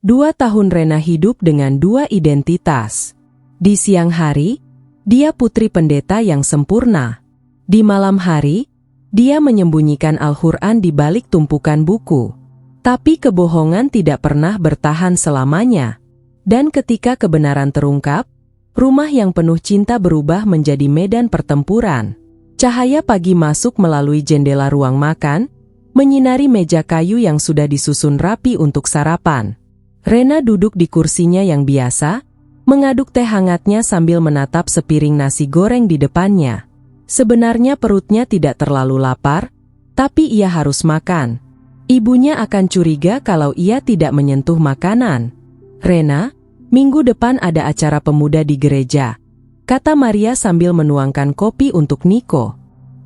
2 tahun Rena hidup dengan 2 identitas. Di siang hari, dia putri pendeta yang sempurna. Di malam hari, dia menyembunyikan Al-Quran di balik tumpukan buku. Tapi kebohongan tidak pernah bertahan selamanya. Dan ketika kebenaran terungkap, rumah yang penuh cinta berubah menjadi medan pertempuran. Cahaya pagi masuk melalui jendela ruang makan, menyinari meja kayu yang sudah disusun rapi untuk sarapan. Rena duduk di kursinya yang biasa, mengaduk teh hangatnya sambil menatap sepiring nasi goreng di depannya. Sebenarnya perutnya tidak terlalu lapar, tapi ia harus makan. Ibunya akan curiga kalau ia tidak menyentuh makanan. "Rena, minggu depan ada acara pemuda di gereja," kata Maria sambil menuangkan kopi untuk Niko.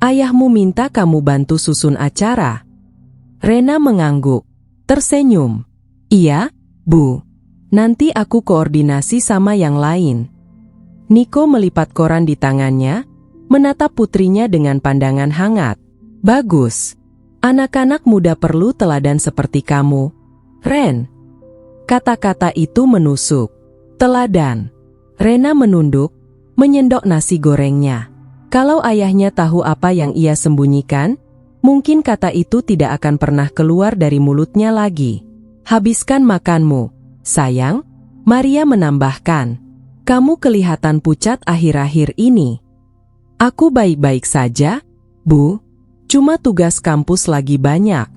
"Ayahmu minta kamu bantu susun acara." Rena mengangguk, tersenyum. "Iya, Bu. Nanti aku koordinasi sama yang lain." Niko melipat koran di tangannya, menatap putrinya dengan pandangan hangat. "Bagus. Anak-anak muda perlu teladan seperti kamu, Ren." Kata-kata itu menusuk. Teladan. Rena menunduk, menyendok nasi gorengnya. Kalau ayahnya tahu apa yang ia sembunyikan, mungkin kata itu tidak akan pernah keluar dari mulutnya lagi. "Habiskan makanmu, sayang," Maria menambahkan. "Kamu kelihatan pucat akhir-akhir ini." "Aku baik-baik saja, Bu. Cuma tugas kampus lagi banyak."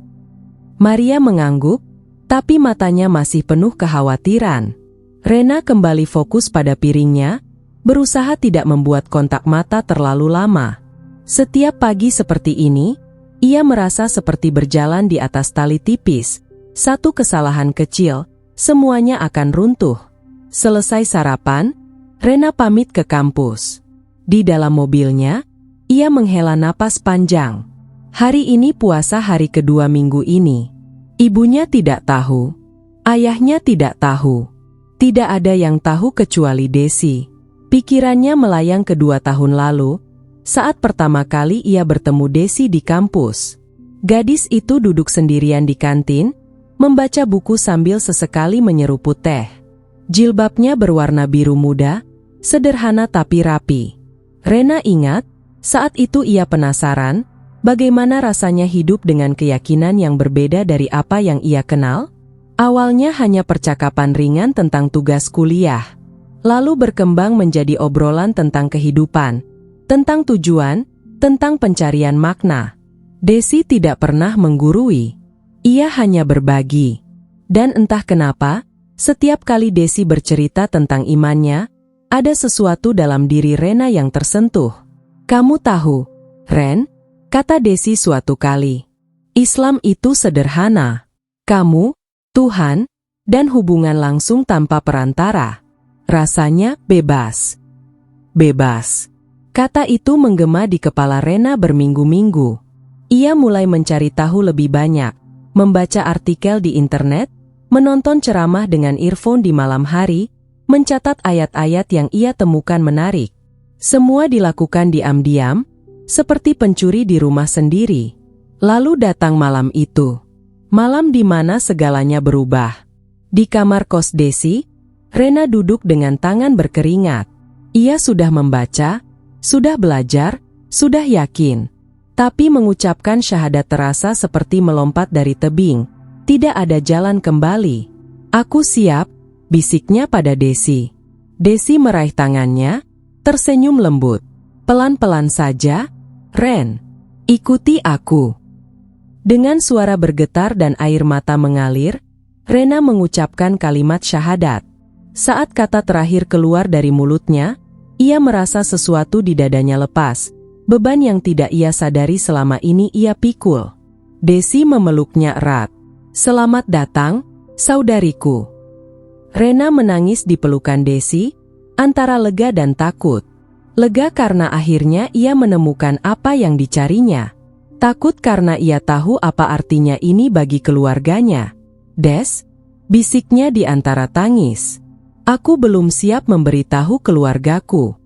Maria mengangguk, tapi matanya masih penuh kekhawatiran. Rena kembali fokus pada piringnya, berusaha tidak membuat kontak mata terlalu lama. Setiap pagi seperti ini, ia merasa seperti berjalan di atas tali tipis. Satu kesalahan kecil, semuanya akan runtuh. Selesai sarapan, Rena pamit ke kampus. Di dalam mobilnya, ia menghela napas panjang. Hari ini puasa hari kedua minggu ini. Ibunya tidak tahu. Ayahnya tidak tahu. Tidak ada yang tahu kecuali Desi. Pikirannya melayang ke 2 tahun lalu, saat pertama kali ia bertemu Desi di kampus. Gadis itu duduk sendirian di kantin, membaca buku sambil sesekali menyeruput teh. Jilbabnya berwarna biru muda, sederhana tapi rapi. Rena ingat, saat itu ia penasaran, bagaimana rasanya hidup dengan keyakinan yang berbeda dari apa yang ia kenal. Awalnya hanya percakapan ringan tentang tugas kuliah, lalu berkembang menjadi obrolan tentang kehidupan, tentang tujuan, tentang pencarian makna. Desi tidak pernah menggurui. Ia hanya berbagi. Dan entah kenapa, setiap kali Desi bercerita tentang imannya, ada sesuatu dalam diri Rena yang tersentuh. "Kamu tahu, Ren," kata Desi suatu kali, "Islam itu sederhana. Kamu, Tuhan, dan hubungan langsung tanpa perantara. Rasanya bebas." Bebas. Kata itu menggema di kepala Rena berminggu-minggu. Ia mulai mencari tahu lebih banyak. Membaca artikel di internet, menonton ceramah dengan earphone di malam hari, mencatat ayat-ayat yang ia temukan menarik. Semua dilakukan diam-diam, seperti pencuri di rumah sendiri. Lalu datang malam itu. Malam di mana segalanya berubah. Di kamar kos Desi, Rena duduk dengan tangan berkeringat. Ia sudah membaca, sudah belajar, sudah yakin. Tapi mengucapkan syahadat terasa seperti melompat dari tebing. Tidak ada jalan kembali. "Aku siap," bisiknya pada Desi. Desi meraih tangannya, tersenyum lembut. "Pelan-pelan saja, Ren. Ikuti aku." Dengan suara bergetar dan air mata mengalir, Rena mengucapkan kalimat syahadat. Saat kata terakhir keluar dari mulutnya, ia merasa sesuatu di dadanya lepas. Beban yang tidak ia sadari selama ini ia pikul. Desi memeluknya erat. "Selamat datang, saudariku." Rena menangis di pelukan Desi, antara lega dan takut. Lega karena akhirnya ia menemukan apa yang dicarinya. Takut karena ia tahu apa artinya ini bagi keluarganya. "Des," bisiknya di antara tangis. "Aku belum siap memberitahu keluargaku."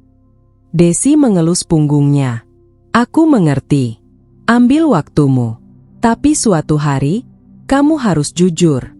Desi mengelus punggungnya. "Aku mengerti. Ambil waktumu. Tapi suatu hari, kamu harus jujur."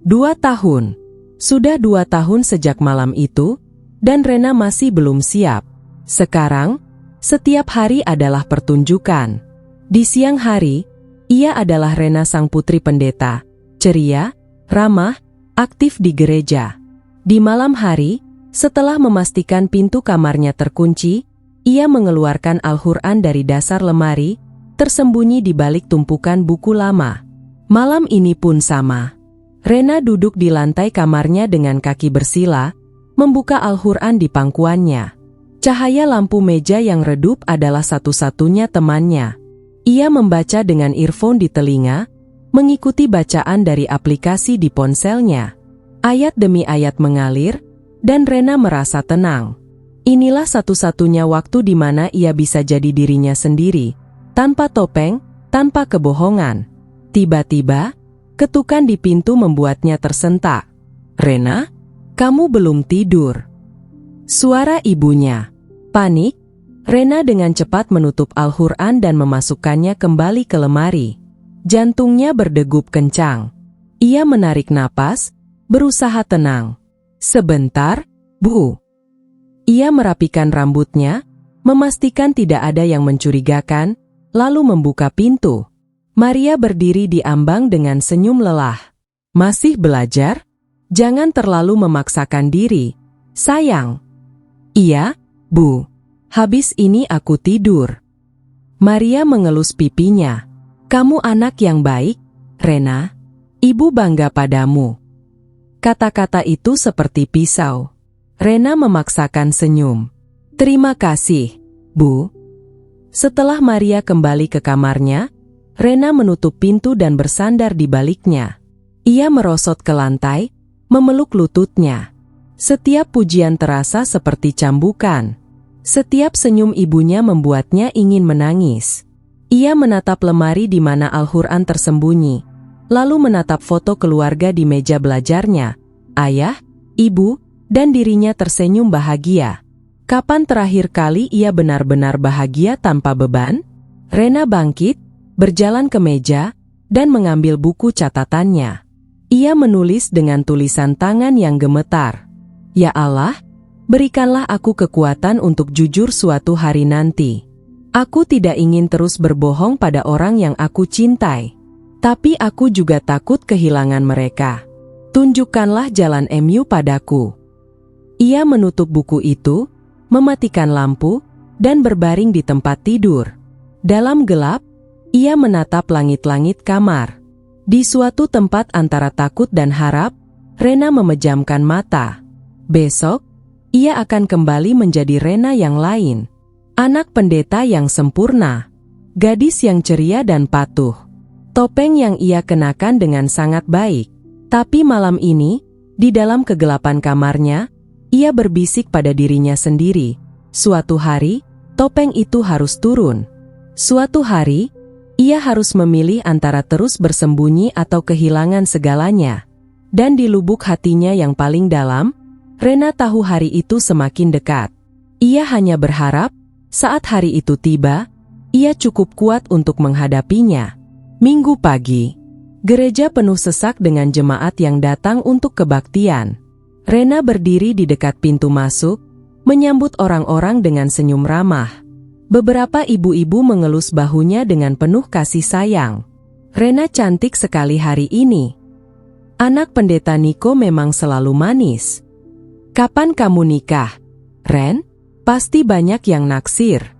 2 tahun. Sudah 2 tahun sejak malam itu, dan Rena masih belum siap. Sekarang, setiap hari adalah pertunjukan. Di siang hari, ia adalah Rena sang putri pendeta, ceria, ramah, aktif di gereja. Di malam hari, setelah memastikan pintu kamarnya terkunci, ia mengeluarkan Al-Quran dari dasar lemari, tersembunyi di balik tumpukan buku lama. Malam ini pun sama. Rena duduk di lantai kamarnya dengan kaki bersila, membuka Al-Quran di pangkuannya. Cahaya lampu meja yang redup adalah satu-satunya temannya. Ia membaca dengan earphone di telinga, mengikuti bacaan dari aplikasi di ponselnya. Ayat demi ayat mengalir, dan Rena merasa tenang. Inilah satu-satunya waktu di mana ia bisa jadi dirinya sendiri, tanpa topeng, tanpa kebohongan. Tiba-tiba, ketukan di pintu membuatnya tersentak. "Rena, kamu belum tidur?" Suara ibunya. Panik, Rena dengan cepat menutup Al-Quran dan memasukkannya kembali ke lemari. Jantungnya berdegup kencang. Ia menarik napas, berusaha tenang. "Sebentar, Bu." Ia merapikan rambutnya, memastikan tidak ada yang mencurigakan, lalu membuka pintu. Maria berdiri di ambang dengan senyum lelah. "Masih belajar? Jangan terlalu memaksakan diri, sayang." "Iya, Bu. Habis ini aku tidur." Maria mengelus pipinya. "Kamu anak yang baik, Rena. Ibu bangga padamu." Kata-kata itu seperti pisau. Rena memaksakan senyum. "Terima kasih, Bu." Setelah Maria kembali ke kamarnya, Rena menutup pintu dan bersandar di baliknya. Ia merosot ke lantai, memeluk lututnya. Setiap pujian terasa seperti cambukan. Setiap senyum ibunya membuatnya ingin menangis. Ia menatap lemari di mana Al-Quran tersembunyi, lalu menatap foto keluarga di meja belajarnya. Ayah, ibu, dan dirinya tersenyum bahagia. Kapan terakhir kali ia benar-benar bahagia tanpa beban? Rena bangkit, berjalan ke meja, dan mengambil buku catatannya. Ia menulis dengan tulisan tangan yang gemetar. "Ya Allah, berikanlah aku kekuatan untuk jujur suatu hari nanti. Aku tidak ingin terus berbohong pada orang yang aku cintai. Tapi aku juga takut kehilangan mereka. Tunjukkanlah jalan MU padaku." Ia menutup buku itu, mematikan lampu, dan berbaring di tempat tidur. Dalam gelap, ia menatap langit-langit kamar. Di suatu tempat antara takut dan harap, Rena memejamkan mata. Besok, ia akan kembali menjadi Rena yang lain. Anak pendeta yang sempurna. Gadis yang ceria dan patuh. Topeng yang ia kenakan dengan sangat baik. Tapi malam ini, di dalam kegelapan kamarnya, ia berbisik pada dirinya sendiri. Suatu hari, topeng itu harus turun. Suatu hari, ia harus memilih antara terus bersembunyi atau kehilangan segalanya. Dan di lubuk hatinya yang paling dalam, Rena tahu hari itu semakin dekat. Ia hanya berharap, saat hari itu tiba, ia cukup kuat untuk menghadapinya. Minggu pagi, gereja penuh sesak dengan jemaat yang datang untuk kebaktian. Rena berdiri di dekat pintu masuk, menyambut orang-orang dengan senyum ramah. Beberapa ibu-ibu mengelus bahunya dengan penuh kasih sayang. "Rena cantik sekali hari ini. Anak pendeta Niko memang selalu manis. Kapan kamu nikah, Ren? Pasti banyak yang naksir."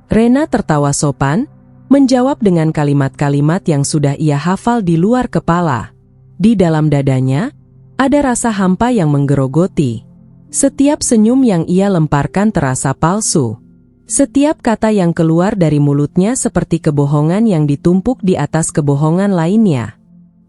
Rena tertawa sopan, menjawab dengan kalimat-kalimat yang sudah ia hafal di luar kepala. Di dalam dadanya, ada rasa hampa yang menggerogoti. Setiap senyum yang ia lemparkan terasa palsu. Setiap kata yang keluar dari mulutnya seperti kebohongan yang ditumpuk di atas kebohongan lainnya.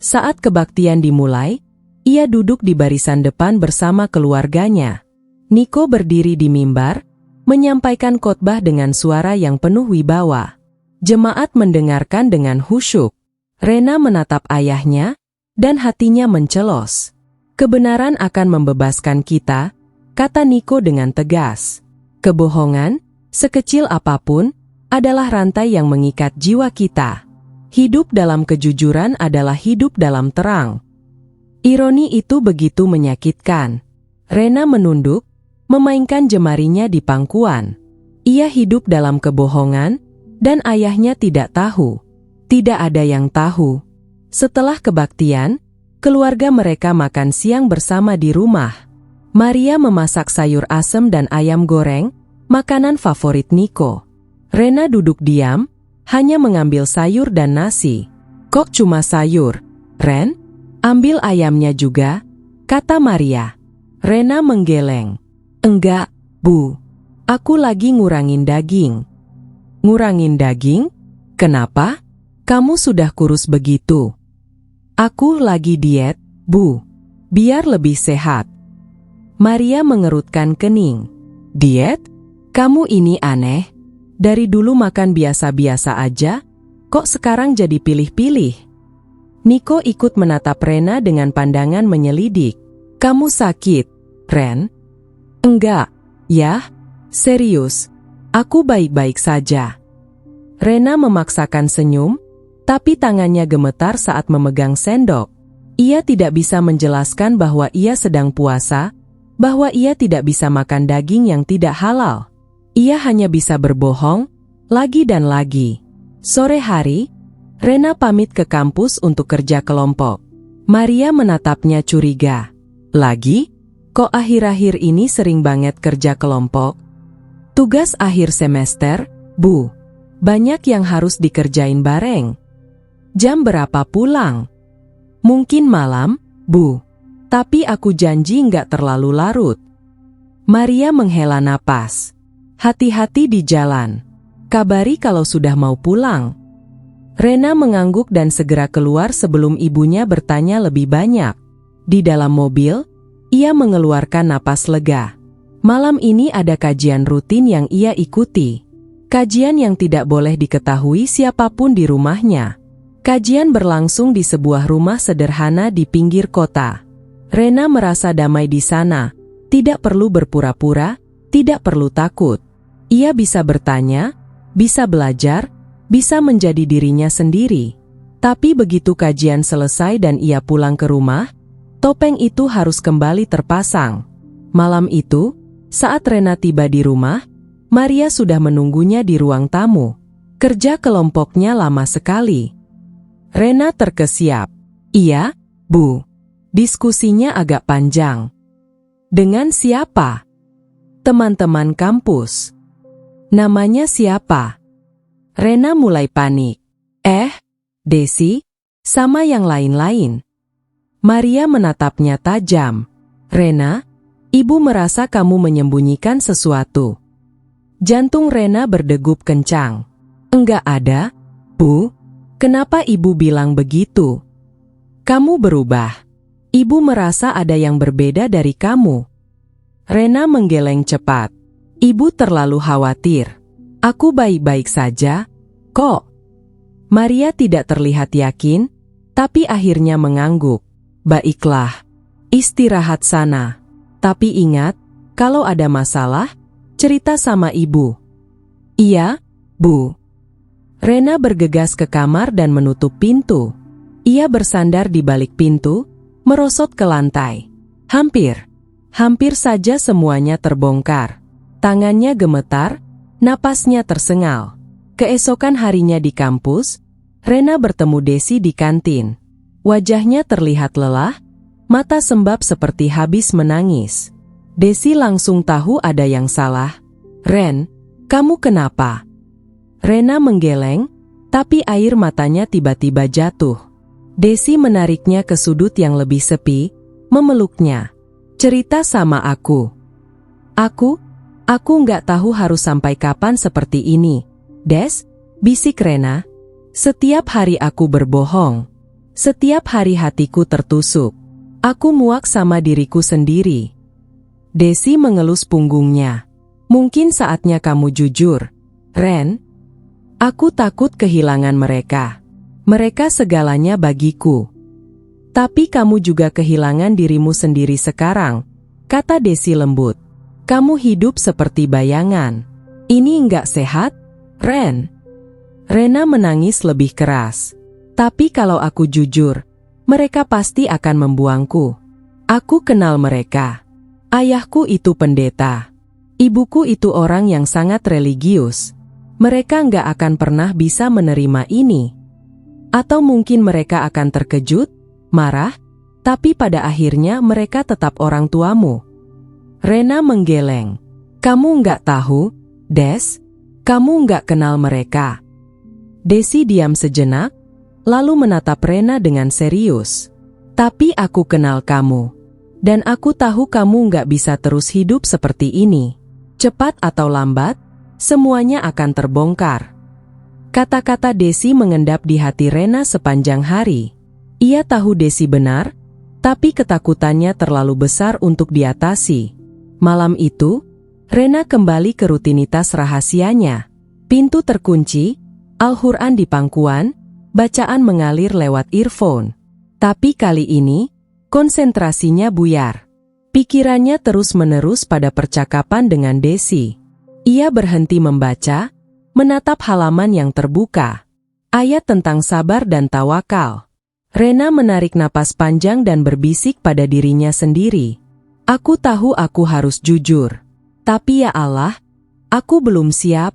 Saat kebaktian dimulai, ia duduk di barisan depan bersama keluarganya. Niko berdiri di mimbar, menyampaikan khotbah dengan suara yang penuh wibawa. Jemaat mendengarkan dengan khusyuk. Rena menatap ayahnya, dan hatinya mencelos. "Kebenaran akan membebaskan kita," kata Niko dengan tegas. "Kebohongan, sekecil apapun, adalah rantai yang mengikat jiwa kita. Hidup dalam kejujuran adalah hidup dalam terang." Ironi itu begitu menyakitkan. Rena menunduk, memainkan jemarinya di pangkuan. Ia hidup dalam kebohongan, dan ayahnya tidak tahu. Tidak ada yang tahu. Setelah kebaktian, keluarga mereka makan siang bersama di rumah. Maria memasak sayur asem dan ayam goreng, makanan favorit Niko. Rena duduk diam, hanya mengambil sayur dan nasi. "Kok cuma sayur, Ren? Ambil ayamnya juga," kata Maria. Rena menggeleng. "Enggak, Bu. Aku lagi ngurangin daging." "Ngurangin daging? Kenapa? Kamu sudah kurus begitu." "Aku lagi diet, Bu. Biar lebih sehat." Maria mengerutkan kening. "Diet? Kamu ini aneh. Dari dulu makan biasa-biasa aja, kok sekarang jadi pilih-pilih?" Niko ikut menatap Rena dengan pandangan menyelidik. "Kamu sakit, Ren?" "Enggak, ya. Serius. Aku baik-baik saja." Rena memaksakan senyum, tapi tangannya gemetar saat memegang sendok. Ia tidak bisa menjelaskan bahwa ia sedang puasa, bahwa ia tidak bisa makan daging yang tidak halal. Ia hanya bisa berbohong, lagi dan lagi. Sore hari, Rena pamit ke kampus untuk kerja kelompok. Maria menatapnya curiga. "Lagi? Kok akhir-akhir ini sering banget kerja kelompok?" "Tugas akhir semester, Bu. Banyak yang harus dikerjain bareng." "Jam berapa pulang?" "Mungkin malam, Bu. Tapi aku janji nggak terlalu larut." Maria menghela napas. "Hati-hati di jalan. Kabari kalau sudah mau pulang." Rena mengangguk dan segera keluar sebelum ibunya bertanya lebih banyak. Di dalam mobil, ia mengeluarkan napas lega. Malam ini ada kajian rutin yang ia ikuti. Kajian yang tidak boleh diketahui siapapun di rumahnya. Kajian berlangsung di sebuah rumah sederhana di pinggir kota. Rena merasa damai di sana, tidak perlu berpura-pura, tidak perlu takut. Ia bisa bertanya, bisa belajar, bisa menjadi dirinya sendiri. Tapi begitu kajian selesai dan ia pulang ke rumah, topeng itu harus kembali terpasang. Malam itu, saat Rena tiba di rumah, Maria sudah menunggunya di ruang tamu. Kerja kelompoknya lama sekali. Rena terkesiap. "Iya, Bu. Diskusinya agak panjang." "Dengan siapa?" "Teman-teman kampus." "Namanya siapa?" Rena mulai panik. Desi, sama yang lain-lain." Maria menatapnya tajam. "Rena, ibu merasa kamu menyembunyikan sesuatu." Jantung Rena berdegup kencang. "Enggak ada, Bu. Kenapa ibu bilang begitu?" "Kamu berubah. Ibu merasa ada yang berbeda dari kamu." Rena menggeleng cepat. "Ibu terlalu khawatir. Aku baik-baik saja, kok." Maria tidak terlihat yakin, tapi akhirnya mengangguk. "Baiklah, istirahat sana. Tapi ingat, kalau ada masalah, cerita sama ibu." "Iya, Bu." Rena bergegas ke kamar dan menutup pintu. Ia bersandar di balik pintu, merosot ke lantai. Hampir saja semuanya terbongkar. Tangannya gemetar, napasnya tersengal. Keesokan harinya di kampus, Rena bertemu Desi di kantin. Wajahnya terlihat lelah, mata sembab seperti habis menangis. Desi langsung tahu ada yang salah. "Ren, kamu kenapa?" Rena menggeleng, tapi air matanya tiba-tiba jatuh. Desi menariknya ke sudut yang lebih sepi, memeluknya. "Cerita sama aku." Aku nggak tahu harus sampai kapan seperti ini, Des," bisik Rena. "Setiap hari aku berbohong. Setiap hari hatiku tertusuk. Aku muak sama diriku sendiri." Desi mengelus punggungnya. "Mungkin saatnya kamu jujur, Ren. Aku takut kehilangan mereka. Mereka segalanya bagiku." "Tapi kamu juga kehilangan dirimu sendiri sekarang," kata Desi lembut. "Kamu hidup seperti bayangan. Ini nggak sehat, Ren." Rena menangis lebih keras. "Tapi kalau aku jujur, mereka pasti akan membuangku. Aku kenal mereka. Ayahku itu pendeta. Ibuku itu orang yang sangat religius. Mereka nggak akan pernah bisa menerima ini. Atau mungkin mereka akan terkejut, marah, tapi pada akhirnya mereka tetap orang tuamu. Rena menggeleng. Kamu nggak tahu, Des? Kamu nggak kenal mereka. Desi diam sejenak, lalu menatap Rena dengan serius. Tapi aku kenal kamu. Dan aku tahu kamu nggak bisa terus hidup seperti ini. Cepat atau lambat, semuanya akan terbongkar. Kata-kata Desi mengendap di hati Rena sepanjang hari. Ia tahu Desi benar, tapi ketakutannya terlalu besar untuk diatasi. Malam itu, Rena kembali ke rutinitas rahasianya. Pintu terkunci, Al-Quran di pangkuan, bacaan mengalir lewat earphone. Tapi kali ini, konsentrasinya buyar. Pikirannya terus-menerus pada percakapan dengan Desi. Ia berhenti membaca, menatap halaman yang terbuka. Ayat tentang sabar dan tawakal. Rena menarik napas panjang dan berbisik pada dirinya sendiri. Aku tahu aku harus jujur. Tapi ya Allah, aku belum siap.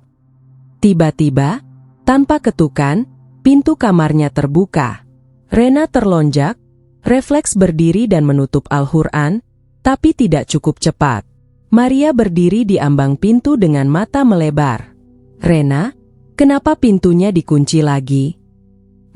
Tiba-tiba, tanpa ketukan, pintu kamarnya terbuka. Rena terlonjak, refleks berdiri dan menutup Al-Quran, tapi tidak cukup cepat. Maria berdiri di ambang pintu dengan mata melebar. Rena, kenapa pintunya dikunci lagi?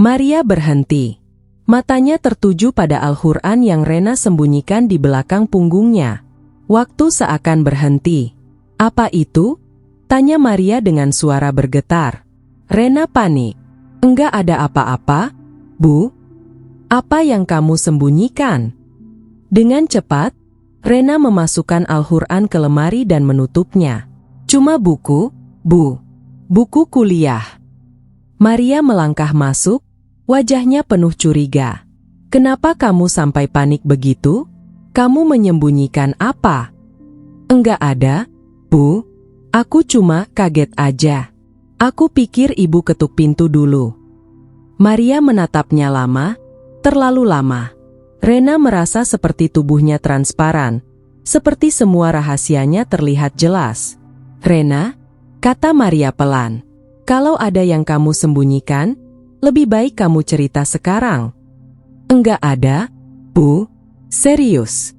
Maria berhenti. Matanya tertuju pada Al-Quran yang Rena sembunyikan di belakang punggungnya. Waktu seakan berhenti. Apa itu? Tanya Maria dengan suara bergetar. Rena panik. Enggak ada apa-apa, Bu. Apa yang kamu sembunyikan? Dengan cepat, Rena memasukkan Al-Quran ke lemari dan menutupnya. Cuma buku, Bu. Buku kuliah. Maria melangkah masuk, wajahnya penuh curiga. Kenapa kamu sampai panik begitu? Kamu menyembunyikan apa? Enggak ada, Bu. Aku cuma kaget aja. Aku pikir ibu ketuk pintu dulu. Maria menatapnya lama, terlalu lama. Rena merasa seperti tubuhnya transparan, seperti semua rahasianya terlihat jelas. Rena, kata Maria pelan, kalau ada yang kamu sembunyikan, lebih baik kamu cerita sekarang. Enggak ada, Bu. Serius.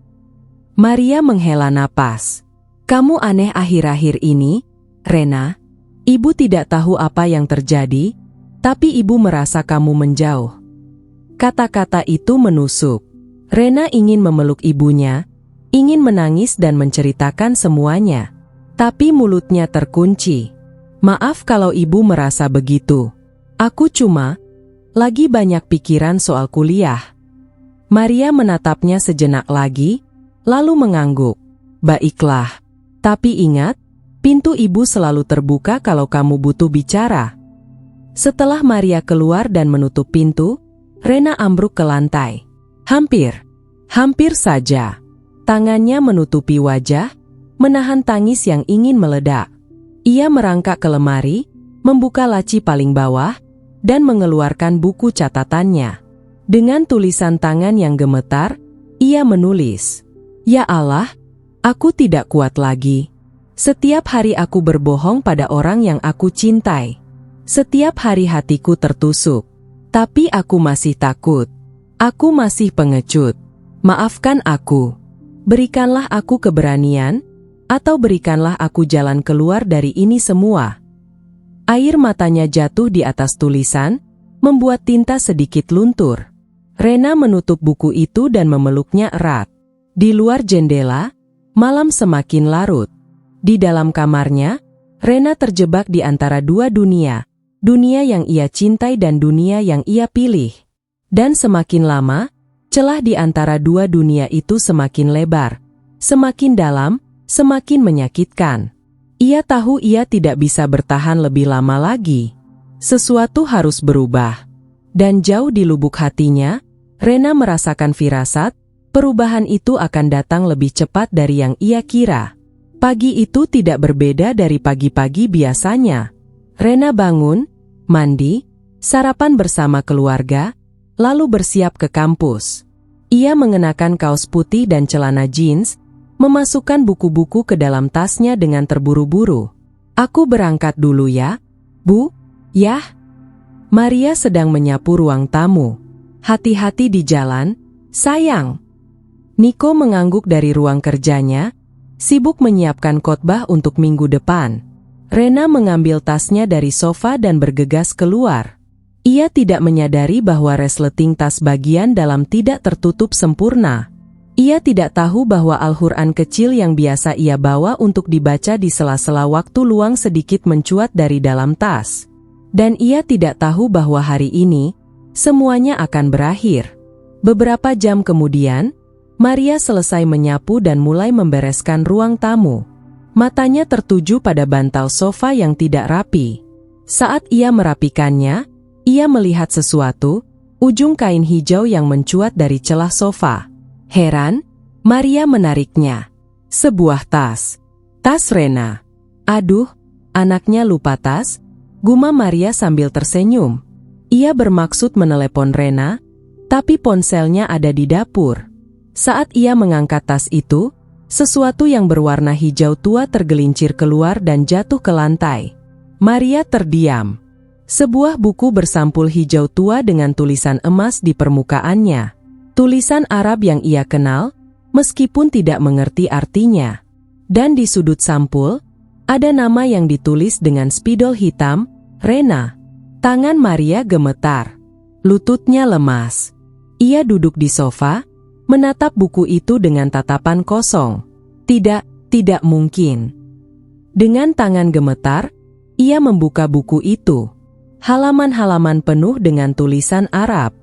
Maria menghela napas. Kamu aneh akhir-akhir ini, Rena. Ibu tidak tahu apa yang terjadi, tapi ibu merasa kamu menjauh. Kata-kata itu menusuk. Rena ingin memeluk ibunya, ingin menangis dan menceritakan semuanya. Tapi mulutnya terkunci. Maaf kalau ibu merasa begitu. Aku cuma lagi banyak pikiran soal kuliah. Maria menatapnya sejenak lagi, lalu mengangguk. Baiklah, tapi ingat, pintu ibu selalu terbuka kalau kamu butuh bicara. Setelah Maria keluar dan menutup pintu, Rena ambruk ke lantai. Hampir saja. Tangannya menutupi wajah, menahan tangis yang ingin meledak. Ia merangkak ke lemari, membuka laci paling bawah, dan mengeluarkan buku catatannya. Dengan tulisan tangan yang gemetar, ia menulis, "Ya Allah, aku tidak kuat lagi. Setiap hari aku berbohong pada orang yang aku cintai. Setiap hari hatiku tertusuk. Tapi aku masih takut. Aku masih pengecut. Maafkan aku. Berikanlah aku keberanian, atau berikanlah aku jalan keluar dari ini semua." Air matanya jatuh di atas tulisan, membuat tinta sedikit luntur. Rena menutup buku itu dan memeluknya erat. Di luar jendela, malam semakin larut. Di dalam kamarnya, Rena terjebak di antara dua dunia. Dunia yang ia cintai dan dunia yang ia pilih. Dan semakin lama, celah di antara dua dunia itu semakin lebar. Semakin dalam, semakin menyakitkan. Ia tahu ia tidak bisa bertahan lebih lama lagi. Sesuatu harus berubah. Dan jauh di lubuk hatinya, Rena merasakan firasat, perubahan itu akan datang lebih cepat dari yang ia kira. Pagi itu tidak berbeda dari pagi-pagi biasanya. Rena bangun, mandi, sarapan bersama keluarga, lalu bersiap ke kampus. Ia mengenakan kaos putih dan celana jeans, memasukkan buku-buku ke dalam tasnya dengan terburu-buru. "Aku berangkat dulu ya, Bu." "Yah." Maria sedang menyapu ruang tamu. "Hati-hati di jalan, sayang." Niko mengangguk dari ruang kerjanya, sibuk menyiapkan khotbah untuk minggu depan. Rena mengambil tasnya dari sofa dan bergegas keluar. Ia tidak menyadari bahwa resleting tas bagian dalam tidak tertutup sempurna. Ia tidak tahu bahwa Al-Quran kecil yang biasa ia bawa untuk dibaca di sela-sela waktu luang sedikit mencuat dari dalam tas. Dan ia tidak tahu bahwa hari ini, semuanya akan berakhir. Beberapa jam kemudian, Maria selesai menyapu dan mulai membereskan ruang tamu. Matanya tertuju pada bantal sofa yang tidak rapi. Saat ia merapikannya, ia melihat sesuatu, ujung kain hijau yang mencuat dari celah sofa. Heran, Maria menariknya. Sebuah tas. Tas Rena. "Aduh, anaknya lupa tas," gumam Maria sambil tersenyum. Ia bermaksud menelepon Rena, tapi ponselnya ada di dapur. Saat ia mengangkat tas itu, sesuatu yang berwarna hijau tua tergelincir keluar dan jatuh ke lantai. Maria terdiam. Sebuah buku bersampul hijau tua dengan tulisan emas di permukaannya. Tulisan Arab yang ia kenal, meskipun tidak mengerti artinya. Dan di sudut sampul, ada nama yang ditulis dengan spidol hitam, Rena. Tangan Maria gemetar. Lututnya lemas. Ia duduk di sofa, menatap buku itu dengan tatapan kosong. Tidak mungkin. Dengan tangan gemetar, ia membuka buku itu. Halaman-halaman penuh dengan tulisan Arab.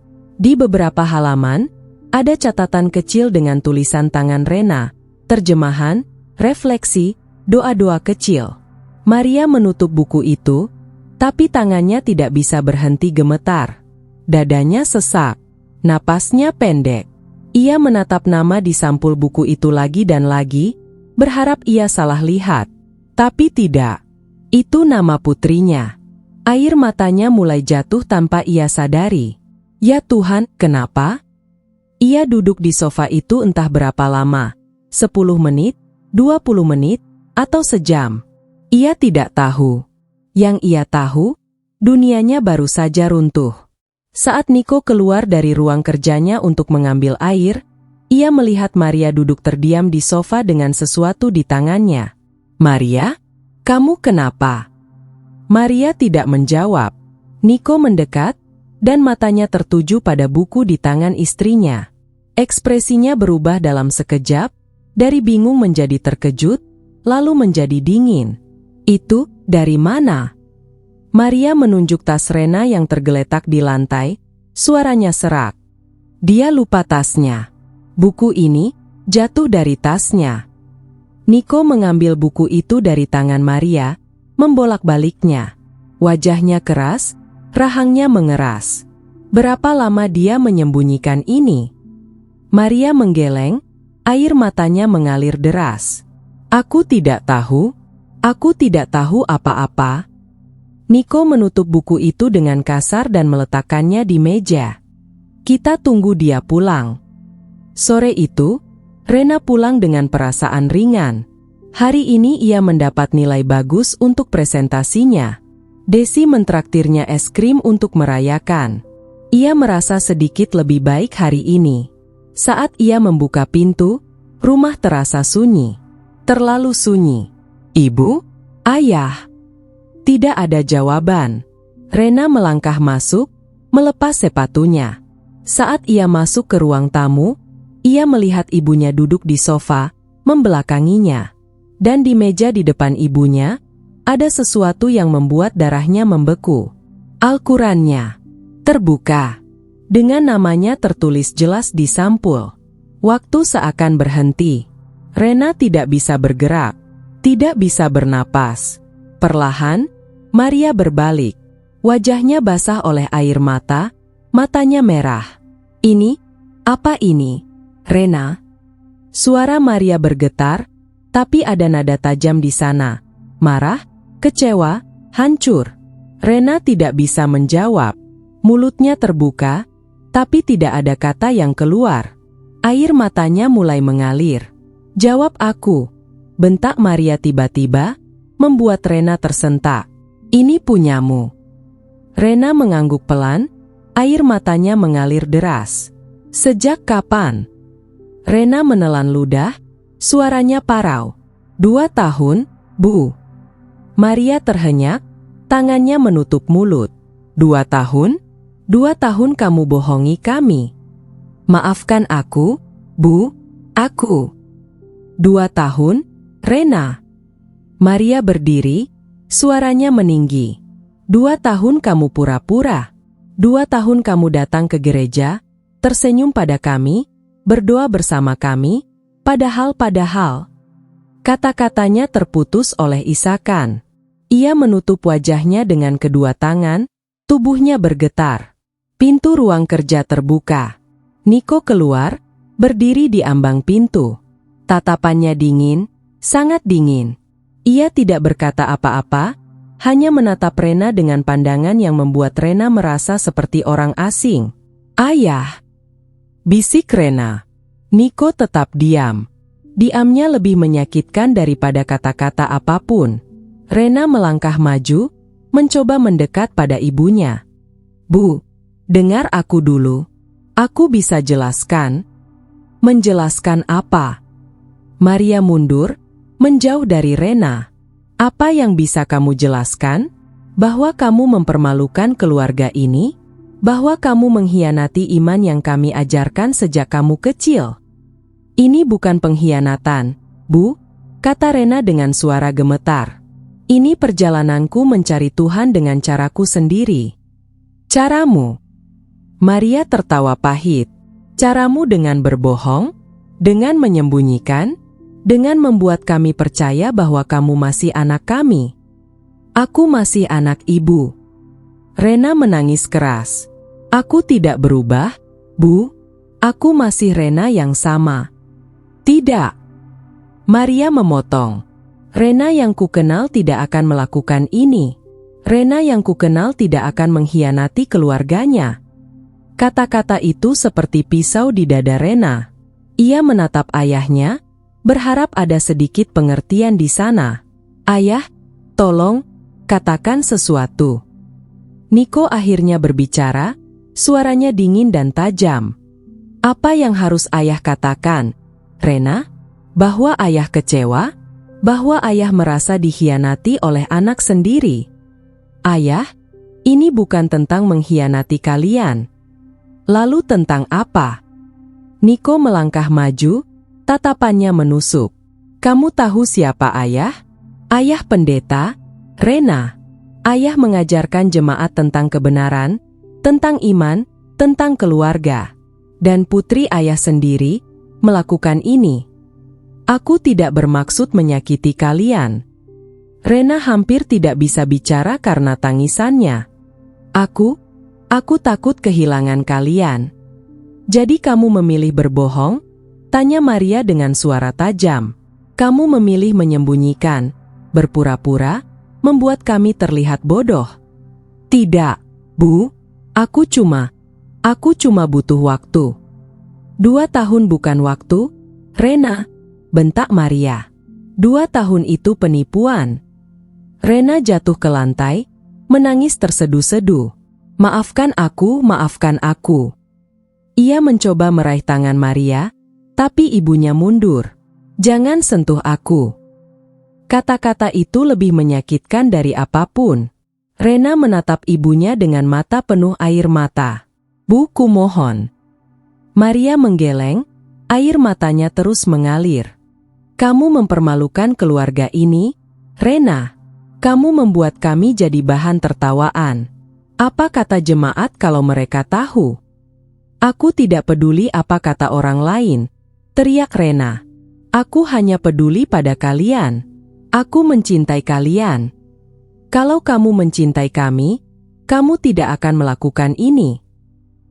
Di beberapa halaman, ada catatan kecil dengan tulisan tangan Rena, terjemahan, refleksi, doa-doa kecil. Maria menutup buku itu, tapi tangannya tidak bisa berhenti gemetar. Dadanya sesak, napasnya pendek. Ia menatap nama di sampul buku itu lagi dan lagi, berharap ia salah lihat. Tapi tidak. Itu nama putrinya. Air matanya mulai jatuh tanpa ia sadari. Ya Tuhan, kenapa? Ia duduk di sofa itu entah berapa lama, 10 menit, 20 menit, atau sejam. Ia tidak tahu. Yang ia tahu, dunianya baru saja runtuh. Saat Niko keluar dari ruang kerjanya untuk mengambil air, ia melihat Maria duduk terdiam di sofa dengan sesuatu di tangannya. "Maria, kamu kenapa?" Maria tidak menjawab. Niko mendekat, dan matanya tertuju pada buku di tangan istrinya. Ekspresinya berubah dalam sekejap, dari bingung menjadi terkejut, lalu menjadi dingin. "Itu, dari mana?" Maria menunjuk tas Rena yang tergeletak di lantai, suaranya serak. Dia lupa tasnya. Buku ini jatuh dari tasnya. Niko mengambil buku itu dari tangan Maria, membolak-baliknya. Wajahnya keras, rahangnya mengeras. Berapa lama dia menyembunyikan ini? Maria menggeleng, air matanya mengalir deras. Aku tidak tahu apa-apa." Niko menutup buku itu dengan kasar dan meletakkannya di meja. "Kita tunggu dia pulang." Sore itu, Rena pulang dengan perasaan ringan. Hari ini ia mendapat nilai bagus untuk presentasinya. Desi mentraktirnya es krim untuk merayakan. Ia merasa sedikit lebih baik hari ini. Saat ia membuka pintu, rumah terasa sunyi. Terlalu sunyi. "Ibu? Ayah?" Tidak ada jawaban. Rena melangkah masuk, melepas sepatunya. Saat ia masuk ke ruang tamu, ia melihat ibunya duduk di sofa, membelakanginya. Dan di meja di depan ibunya, ada sesuatu yang membuat darahnya membeku. Al-Qurannya terbuka. Dengan namanya tertulis jelas di sampul. Waktu seakan berhenti. Rena tidak bisa bergerak, tidak bisa bernapas. Perlahan, Maria berbalik. Wajahnya basah oleh air mata, matanya merah. "Ini? Apa ini? Rena?" Suara Maria bergetar, tapi ada nada tajam di sana. Marah, kecewa, hancur. Rena tidak bisa menjawab. Mulutnya terbuka, tapi tidak ada kata yang keluar. Air matanya mulai mengalir. "Jawab aku," bentak Maria tiba-tiba, membuat Rena tersentak. "Ini punyamu." Rena mengangguk pelan, air matanya mengalir deras. "Sejak kapan?" Rena menelan ludah, suaranya parau. 2 tahun, Bu." Maria terhenyak, tangannya menutup mulut. 2 tahun? 2 tahun kamu bohongi kami." "Maafkan aku, Bu, aku." 2 tahun, Rena." Maria berdiri, suaranya meninggi. 2 tahun kamu pura-pura. 2 tahun kamu datang ke gereja, tersenyum pada kami, berdoa bersama kami, padahal. Kata-katanya terputus oleh isakan. Ia menutup wajahnya dengan kedua tangan, tubuhnya bergetar. Pintu ruang kerja terbuka. Niko keluar, berdiri di ambang pintu. Tatapannya dingin, sangat dingin. Ia tidak berkata apa-apa, hanya menatap Rena dengan pandangan yang membuat Rena merasa seperti orang asing. "Ayah!" bisik Rena. Niko tetap diam. Diamnya lebih menyakitkan daripada kata-kata apapun. Rena melangkah maju, mencoba mendekat pada ibunya. "Bu, dengar aku dulu. Aku bisa jelaskan." "Menjelaskan apa?" Maria mundur, menjauh dari Rena. "Apa yang bisa kamu jelaskan? Bahwa kamu mempermalukan keluarga ini? Bahwa kamu mengkhianati iman yang kami ajarkan sejak kamu kecil?" "Ini bukan pengkhianatan, Bu," kata Rena dengan suara gemetar. "Ini perjalananku mencari Tuhan dengan caraku sendiri." "Caramu?" Maria tertawa pahit. "Caramu dengan berbohong, dengan menyembunyikan, dengan membuat kami percaya bahwa kamu masih anak kami." "Aku masih anak ibu." Rena menangis keras. "Aku tidak berubah, Bu. Aku masih Rena yang sama." "Tidak." Maria memotong. "Rena yang kukenal tidak akan melakukan ini. Rena yang kukenal tidak akan mengkhianati keluarganya." Kata-kata itu seperti pisau di dada Rena. Ia menatap ayahnya, berharap ada sedikit pengertian di sana. "Ayah, tolong, katakan sesuatu." Niko akhirnya berbicara, suaranya dingin dan tajam. "Apa yang harus ayah katakan, Rena? Bahwa ayah kecewa? Bahwa ayah merasa dikhianati oleh anak sendiri?" "Ayah, ini bukan tentang mengkhianati kalian." "Lalu tentang apa?" Niko melangkah maju, tatapannya menusuk. "Kamu tahu siapa ayah? Ayah pendeta, Rena. Ayah mengajarkan jemaat tentang kebenaran, tentang iman, tentang keluarga. Dan putri ayah sendiri melakukan ini. Aku tidak bermaksud menyakiti kalian." Rena hampir tidak bisa bicara karena tangisannya. Aku takut kehilangan kalian." "Jadi kamu memilih berbohong?" tanya Maria dengan suara tajam. "Kamu memilih menyembunyikan, berpura-pura, membuat kami terlihat bodoh." "Tidak, Bu. Aku cuma butuh waktu." 2 tahun bukan waktu, Rena," bentak Maria. 2 tahun itu penipuan." Rena jatuh ke lantai, menangis terseduh-seduh. Maafkan aku." Ia mencoba meraih tangan Maria, tapi ibunya mundur. "Jangan sentuh aku." Kata-kata itu lebih menyakitkan dari apapun. Rena menatap ibunya dengan mata penuh air mata. "Bu, kumohon." Maria menggeleng, air matanya terus mengalir. "Kamu mempermalukan keluarga ini, Rena. Kamu membuat kami jadi bahan tertawaan. Apa kata jemaat kalau mereka tahu?" "Aku tidak peduli apa kata orang lain," teriak Rena. "Aku hanya peduli pada kalian. Aku mencintai kalian. Kalau kamu mencintai kami, kamu tidak akan melakukan ini."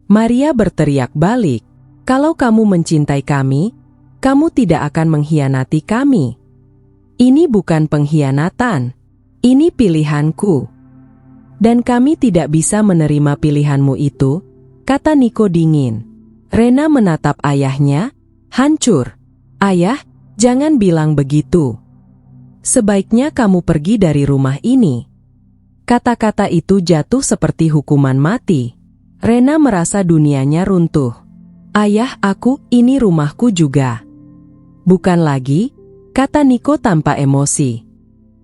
Maria berteriak balik. "Kalau kamu mencintai kami, kamu tidak akan mengkhianati kami." "Ini bukan pengkhianatan. Ini pilihanku. Dan kami tidak bisa menerima pilihanmu itu, kata Niko dingin. Rena menatap ayahnya, hancur. Ayah, jangan bilang begitu. Sebaiknya kamu pergi dari rumah ini. Kata-kata itu jatuh seperti hukuman mati. Rena merasa dunianya runtuh. Ayah, ini rumahku juga. Bukan lagi, kata Niko tanpa emosi.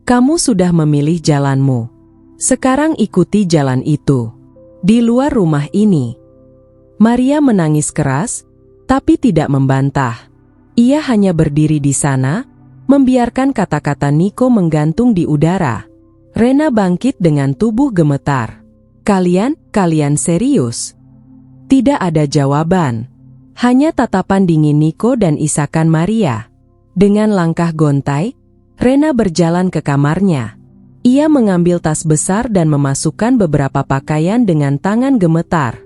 Kamu sudah memilih jalanmu. Sekarang ikuti jalan itu. Di luar rumah ini. Maria menangis keras, tapi tidak membantah. Ia hanya berdiri di sana, membiarkan kata-kata Niko menggantung di udara. Rena bangkit dengan tubuh gemetar. Kalian serius? Tidak ada jawaban. Hanya tatapan dingin Niko dan isakan Maria. Dengan langkah gontai, Rena berjalan ke kamarnya. Ia mengambil tas besar dan memasukkan beberapa pakaian dengan tangan gemetar.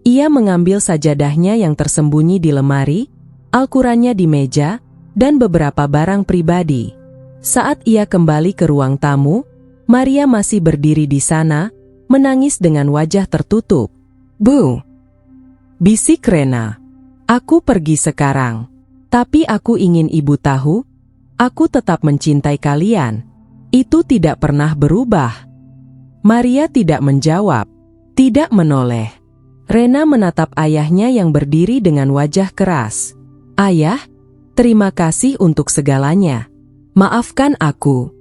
Ia mengambil sajadahnya yang tersembunyi di lemari, Al-Qurannya di meja, dan beberapa barang pribadi. Saat ia kembali ke ruang tamu, Maria masih berdiri di sana, menangis dengan wajah tertutup. "Bu!" bisik Rena. "Aku pergi sekarang. Tapi aku ingin ibu tahu, aku tetap mencintai kalian. Itu tidak pernah berubah." Maria tidak menjawab, tidak menoleh. Rena menatap ayahnya yang berdiri dengan wajah keras. "Ayah, terima kasih untuk segalanya. Maafkan aku."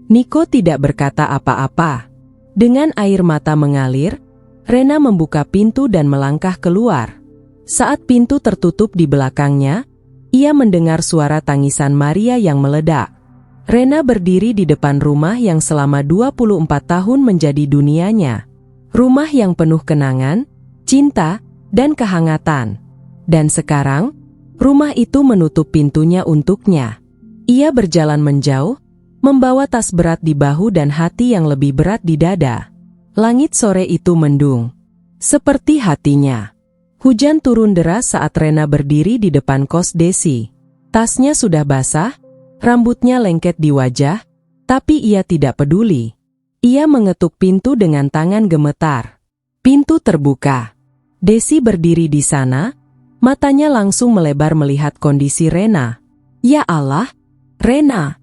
Niko tidak berkata apa-apa. Dengan air mata mengalir, Rena membuka pintu dan melangkah keluar. Saat pintu tertutup di belakangnya, ia mendengar suara tangisan Maria yang meledak. Rena berdiri di depan rumah yang selama 24 tahun menjadi dunianya. Rumah yang penuh kenangan, cinta, dan kehangatan. Dan sekarang, rumah itu menutup pintunya untuknya. Ia berjalan menjauh, membawa tas berat di bahu dan hati yang lebih berat di dada. Langit sore itu mendung, seperti hatinya. Hujan turun deras saat Rena berdiri di depan kos Desi. Tasnya sudah basah, rambutnya lengket di wajah, tapi ia tidak peduli. Ia mengetuk pintu dengan tangan gemetar. Pintu terbuka. Desi berdiri di sana, matanya langsung melebar melihat kondisi Rena. "Ya Allah, Rena!"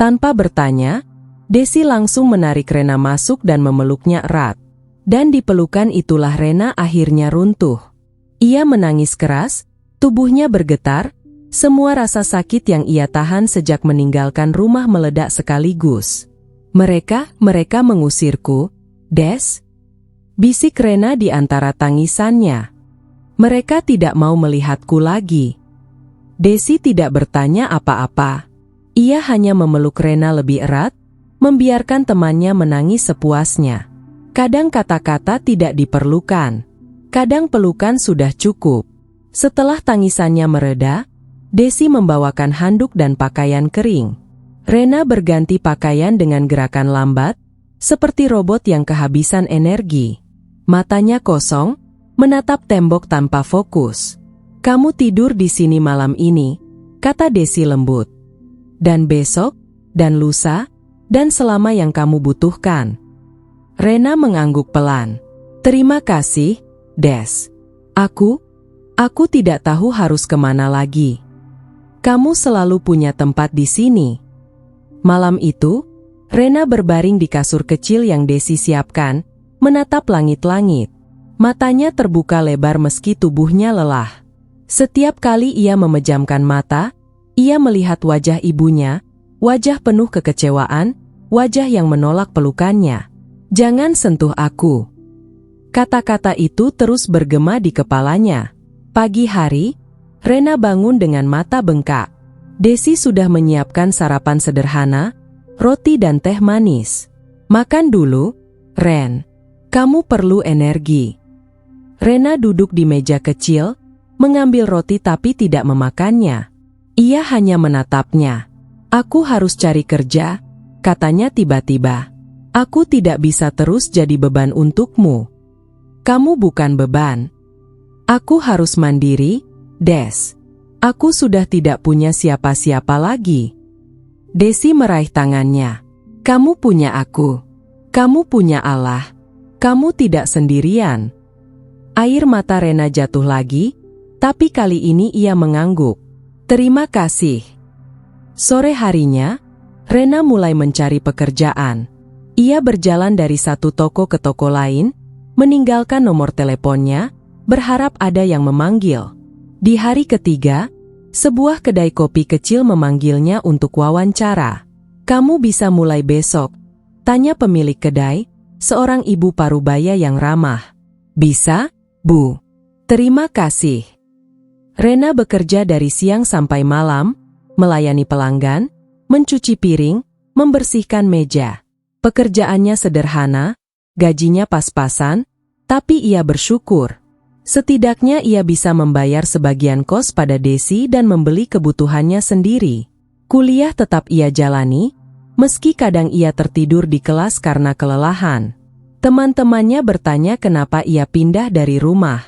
Tanpa bertanya, Desi langsung menarik Rena masuk dan memeluknya erat. Dan di pelukan itulah Rena akhirnya runtuh. Ia menangis keras, tubuhnya bergetar, semua rasa sakit yang ia tahan sejak meninggalkan rumah meledak sekaligus. Mereka mengusirku, Des?" bisik Rena di antara tangisannya. "Mereka tidak mau melihatku lagi." Desi tidak bertanya apa-apa. Ia hanya memeluk Rena lebih erat, membiarkan temannya menangis sepuasnya. Kadang kata-kata tidak diperlukan. Kadang pelukan sudah cukup. Setelah tangisannya mereda, Desi membawakan handuk dan pakaian kering. Rena berganti pakaian dengan gerakan lambat, seperti robot yang kehabisan energi. Matanya kosong, menatap tembok tanpa fokus. "Kamu tidur di sini malam ini," kata Desi lembut. "Dan besok, dan lusa, dan selama yang kamu butuhkan." Rena mengangguk pelan. "Terima kasih, Des. Aku tidak tahu harus kemana lagi. Kamu selalu punya tempat di sini." Malam itu, Rena berbaring di kasur kecil yang Desi siapkan, menatap langit-langit. Matanya terbuka lebar meski tubuhnya lelah. Setiap kali ia memejamkan mata, ia melihat wajah ibunya, wajah penuh kekecewaan, wajah yang menolak pelukannya. "Jangan sentuh aku." Kata-kata itu terus bergema di kepalanya. Pagi hari, Rena bangun dengan mata bengkak. Desi sudah menyiapkan sarapan sederhana, roti dan teh manis. "Makan dulu, Ren. Kamu perlu energi." Rena duduk di meja kecil, mengambil roti tapi tidak memakannya. Ia hanya menatapnya. "Aku harus cari kerja," katanya tiba-tiba. "Aku tidak bisa terus jadi beban untukmu." "Kamu bukan beban. Aku harus mandiri, Des. Aku sudah tidak punya siapa-siapa lagi." Desi meraih tangannya. "Kamu punya aku. Kamu punya Allah. Kamu tidak sendirian." Air mata Rena jatuh lagi, tapi kali ini ia mengangguk. Terima kasih. Sore harinya, Rena mulai mencari pekerjaan. Ia berjalan dari satu toko ke toko lain, meninggalkan nomor teleponnya, berharap ada yang memanggil. Di hari ketiga, sebuah kedai kopi kecil memanggilnya untuk wawancara. Kamu bisa mulai besok, tanya pemilik kedai, seorang ibu parubaya yang ramah. Bisa, Bu. Terima kasih. Rena bekerja dari siang sampai malam, melayani pelanggan, mencuci piring, membersihkan meja. Pekerjaannya sederhana, gajinya pas-pasan, tapi ia bersyukur. Setidaknya ia bisa membayar sebagian kos pada Desi dan membeli kebutuhannya sendiri. Kuliah tetap ia jalani, meski kadang ia tertidur di kelas karena kelelahan. Teman-temannya bertanya kenapa ia pindah dari rumah.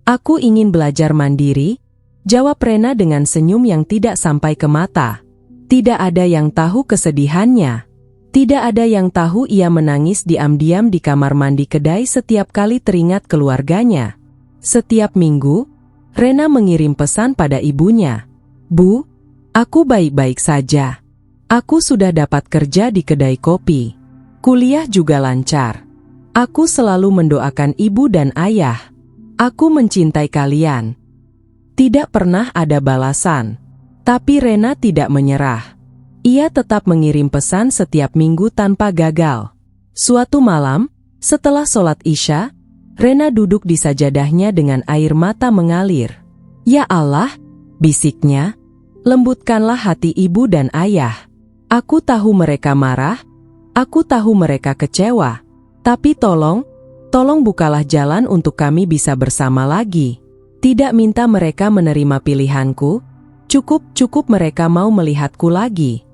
Aku ingin belajar mandiri, jawab Rena dengan senyum yang tidak sampai ke mata. Tidak ada yang tahu kesedihannya. Tidak ada yang tahu ia menangis diam-diam di kamar mandi kedai setiap kali teringat keluarganya. Setiap minggu, Rena mengirim pesan pada ibunya. Bu, aku baik-baik saja. Aku sudah dapat kerja di kedai kopi. Kuliah juga lancar. Aku selalu mendoakan ibu dan ayah. Aku mencintai kalian. Tidak pernah ada balasan. Tapi Rena tidak menyerah. Ia tetap mengirim pesan setiap minggu tanpa gagal. Suatu malam, setelah sholat Isya, Rena duduk di sajadahnya dengan air mata mengalir. Ya Allah, bisiknya, lembutkanlah hati ibu dan ayah. Aku tahu mereka marah, aku tahu mereka kecewa. Tapi tolong bukalah jalan untuk kami bisa bersama lagi. Tidak minta mereka menerima pilihanku, cukup mereka mau melihatku lagi.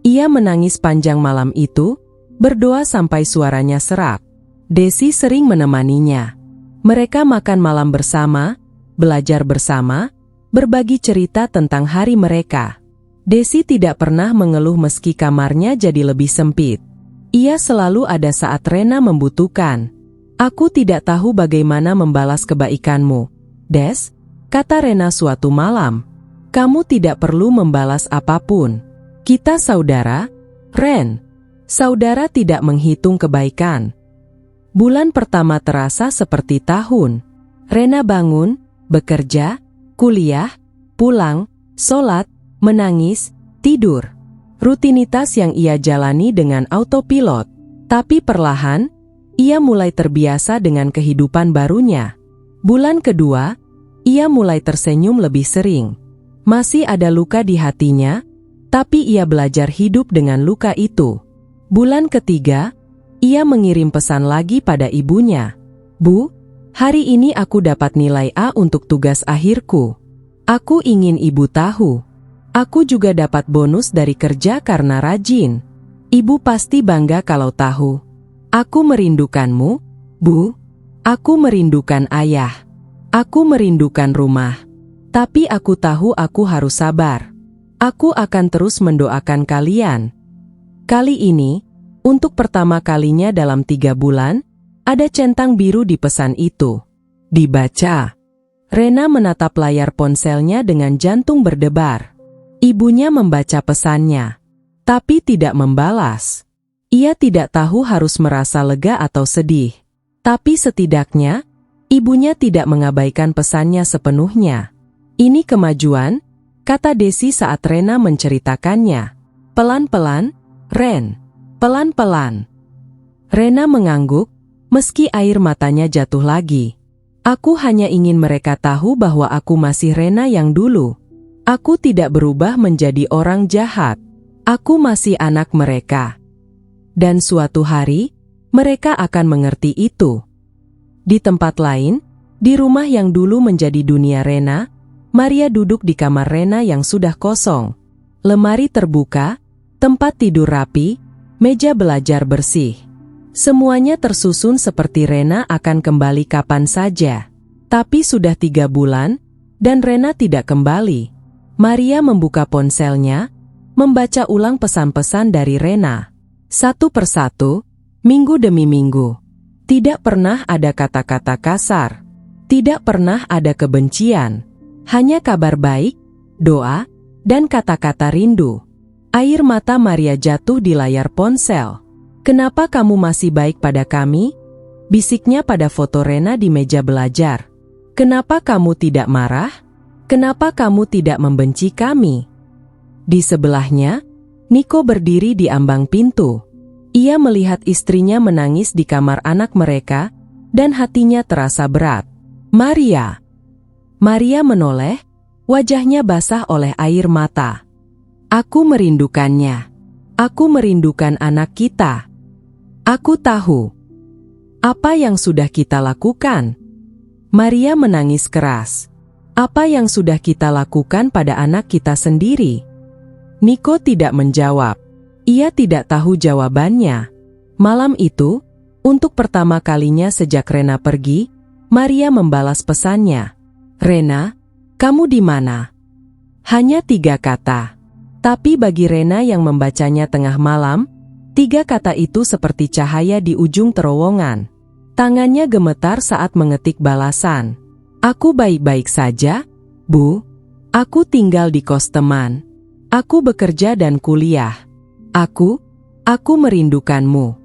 Ia menangis panjang malam itu, berdoa sampai suaranya serak. Desi sering menemaninya. Mereka makan malam bersama, belajar bersama, berbagi cerita tentang hari mereka. Desi tidak pernah mengeluh meski kamarnya jadi lebih sempit. Ia selalu ada saat Rena membutuhkan. Aku tidak tahu bagaimana membalas kebaikanmu, Des, kata Rena suatu malam. Kamu tidak perlu membalas apapun. Kita saudara, Ren. Saudara tidak menghitung kebaikan. Bulan pertama terasa seperti tahun. Rena bangun, bekerja, kuliah, pulang, sholat, menangis, tidur. Rutinitas yang ia jalani dengan autopilot. Tapi perlahan, ia mulai terbiasa dengan kehidupan barunya. Bulan kedua, ia mulai tersenyum lebih sering. Masih ada luka di hatinya, tapi ia belajar hidup dengan luka itu. Bulan ketiga, ia mengirim pesan lagi pada ibunya. Bu, hari ini aku dapat nilai A untuk tugas akhirku. Aku ingin ibu tahu. Aku juga dapat bonus dari kerja karena rajin. Ibu pasti bangga kalau tahu. Aku merindukanmu, Bu. Aku merindukan ayah. Aku merindukan rumah. Tapi aku tahu aku harus sabar. Aku akan terus mendoakan kalian. Kali ini, untuk pertama kalinya dalam 3 bulan, ada centang biru di pesan itu. Dibaca. Rena menatap layar ponselnya dengan jantung berdebar. Ibunya membaca pesannya, tapi tidak membalas. Ia tidak tahu harus merasa lega atau sedih. Tapi setidaknya, ibunya tidak mengabaikan pesannya sepenuhnya. Ini kemajuan, kata Desi saat Rena menceritakannya. Pelan-pelan, Ren. Pelan-pelan. Rena mengangguk, meski air matanya jatuh lagi. Aku hanya ingin mereka tahu bahwa aku masih Rena yang dulu. Aku tidak berubah menjadi orang jahat. Aku masih anak mereka. Dan suatu hari, mereka akan mengerti itu. Di tempat lain, di rumah yang dulu menjadi dunia Rena, Maria duduk di kamar Rena yang sudah kosong. Lemari terbuka, tempat tidur rapi, meja belajar bersih. Semuanya tersusun seperti Rena akan kembali kapan saja. Tapi sudah 3 bulan, dan Rena tidak kembali. Maria membuka ponselnya, membaca ulang pesan-pesan dari Rena. Satu persatu, minggu demi minggu. Tidak pernah ada kata-kata kasar. Tidak pernah ada kebencian, hanya kabar baik, doa, dan kata-kata rindu. Air mata Maria jatuh di layar ponsel. "Kenapa kamu masih baik pada kami?" bisiknya pada foto Rena di meja belajar. "Kenapa kamu tidak marah? Kenapa kamu tidak membenci kami?" Di sebelahnya, Niko berdiri di ambang pintu. Ia melihat istrinya menangis di kamar anak mereka, dan hatinya terasa berat. "Maria." Maria menoleh, wajahnya basah oleh air mata. "Aku merindukannya. Aku merindukan anak kita. Aku tahu apa yang sudah kita lakukan." Maria menangis keras. "Apa yang sudah kita lakukan pada anak kita sendiri?" Niko tidak menjawab. Ia tidak tahu jawabannya. Malam itu, untuk pertama kalinya sejak Rena pergi, Maria membalas pesannya. "Rena, kamu di mana?" Hanya 3 kata. Tapi bagi Rena yang membacanya tengah malam, 3 kata itu seperti cahaya di ujung terowongan. Tangannya gemetar saat mengetik balasan. "Aku baik-baik saja, Bu. Aku tinggal di kos teman. Aku bekerja dan kuliah. Aku merindukanmu."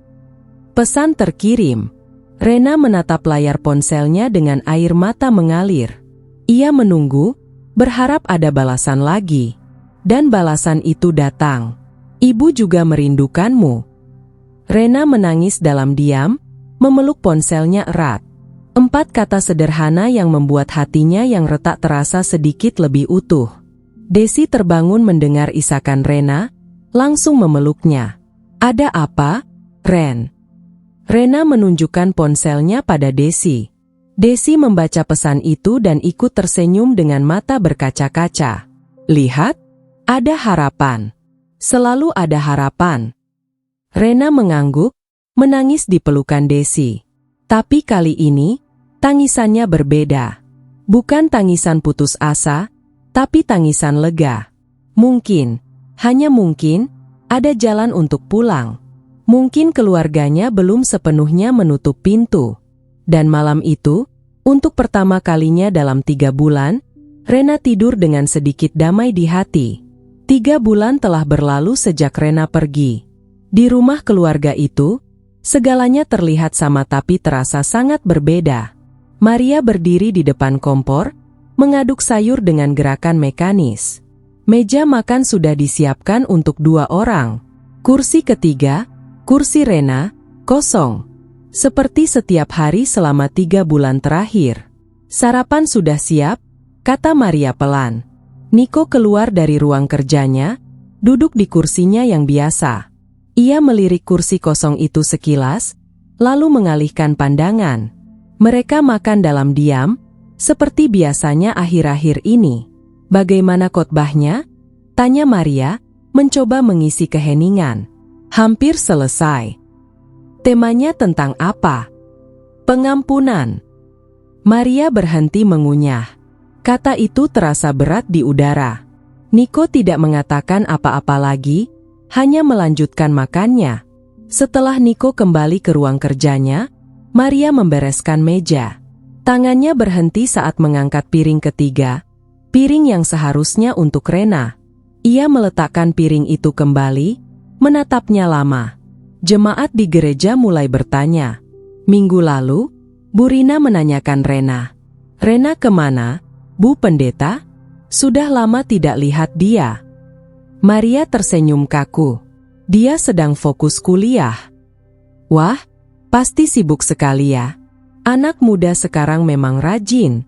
Pesan terkirim. Rena menatap layar ponselnya dengan air mata mengalir. Ia menunggu, berharap ada balasan lagi. Dan balasan itu datang. "Ibu juga merindukanmu." Rena menangis dalam diam, memeluk ponselnya erat. 4 kata sederhana yang membuat hatinya yang retak terasa sedikit lebih utuh. Desi terbangun mendengar isakan Rena, langsung memeluknya. "Ada apa, Ren?" Rena menunjukkan ponselnya pada Desi. Desi membaca pesan itu dan ikut tersenyum dengan mata berkaca-kaca. "Lihat, ada harapan. Selalu ada harapan." Rena mengangguk, menangis di pelukan Desi. Tapi kali ini, tangisannya berbeda. Bukan tangisan putus asa, tapi tangisan lega. Mungkin, hanya mungkin, ada jalan untuk pulang. Mungkin keluarganya belum sepenuhnya menutup pintu. Dan malam itu, untuk pertama kalinya dalam 3 bulan, Rena tidur dengan sedikit damai di hati. 3 bulan telah berlalu sejak Rena pergi. Di rumah keluarga itu, segalanya terlihat sama tapi terasa sangat berbeda. Maria berdiri di depan kompor, mengaduk sayur dengan gerakan mekanis. Meja makan sudah disiapkan untuk 2 orang. Kursi ketiga, kursi Rena, kosong. Seperti setiap hari selama 3 bulan terakhir. "Sarapan sudah siap," kata Maria pelan. Niko keluar dari ruang kerjanya, duduk di kursinya yang biasa. Ia melirik kursi kosong itu sekilas, lalu mengalihkan pandangan. Mereka makan dalam diam, seperti biasanya akhir-akhir ini. "Bagaimana khotbahnya?" tanya Maria, mencoba mengisi keheningan. "Hampir selesai." "Temanya tentang apa?" "Pengampunan." Maria berhenti mengunyah. Kata itu terasa berat di udara. Niko tidak mengatakan apa-apa lagi, hanya melanjutkan makannya. Setelah Niko kembali ke ruang kerjanya, Maria membereskan meja. Tangannya berhenti saat mengangkat piring ketiga, piring yang seharusnya untuk Rena. Ia meletakkan piring itu kembali, menatapnya lama. Jemaat di gereja mulai bertanya. Minggu lalu, Bu Rina menanyakan Rena. "Rena kemana, Bu Pendeta? Sudah lama tidak lihat dia." Maria tersenyum kaku. "Dia sedang fokus kuliah." "Wah, pasti sibuk sekali ya. Anak muda sekarang memang rajin."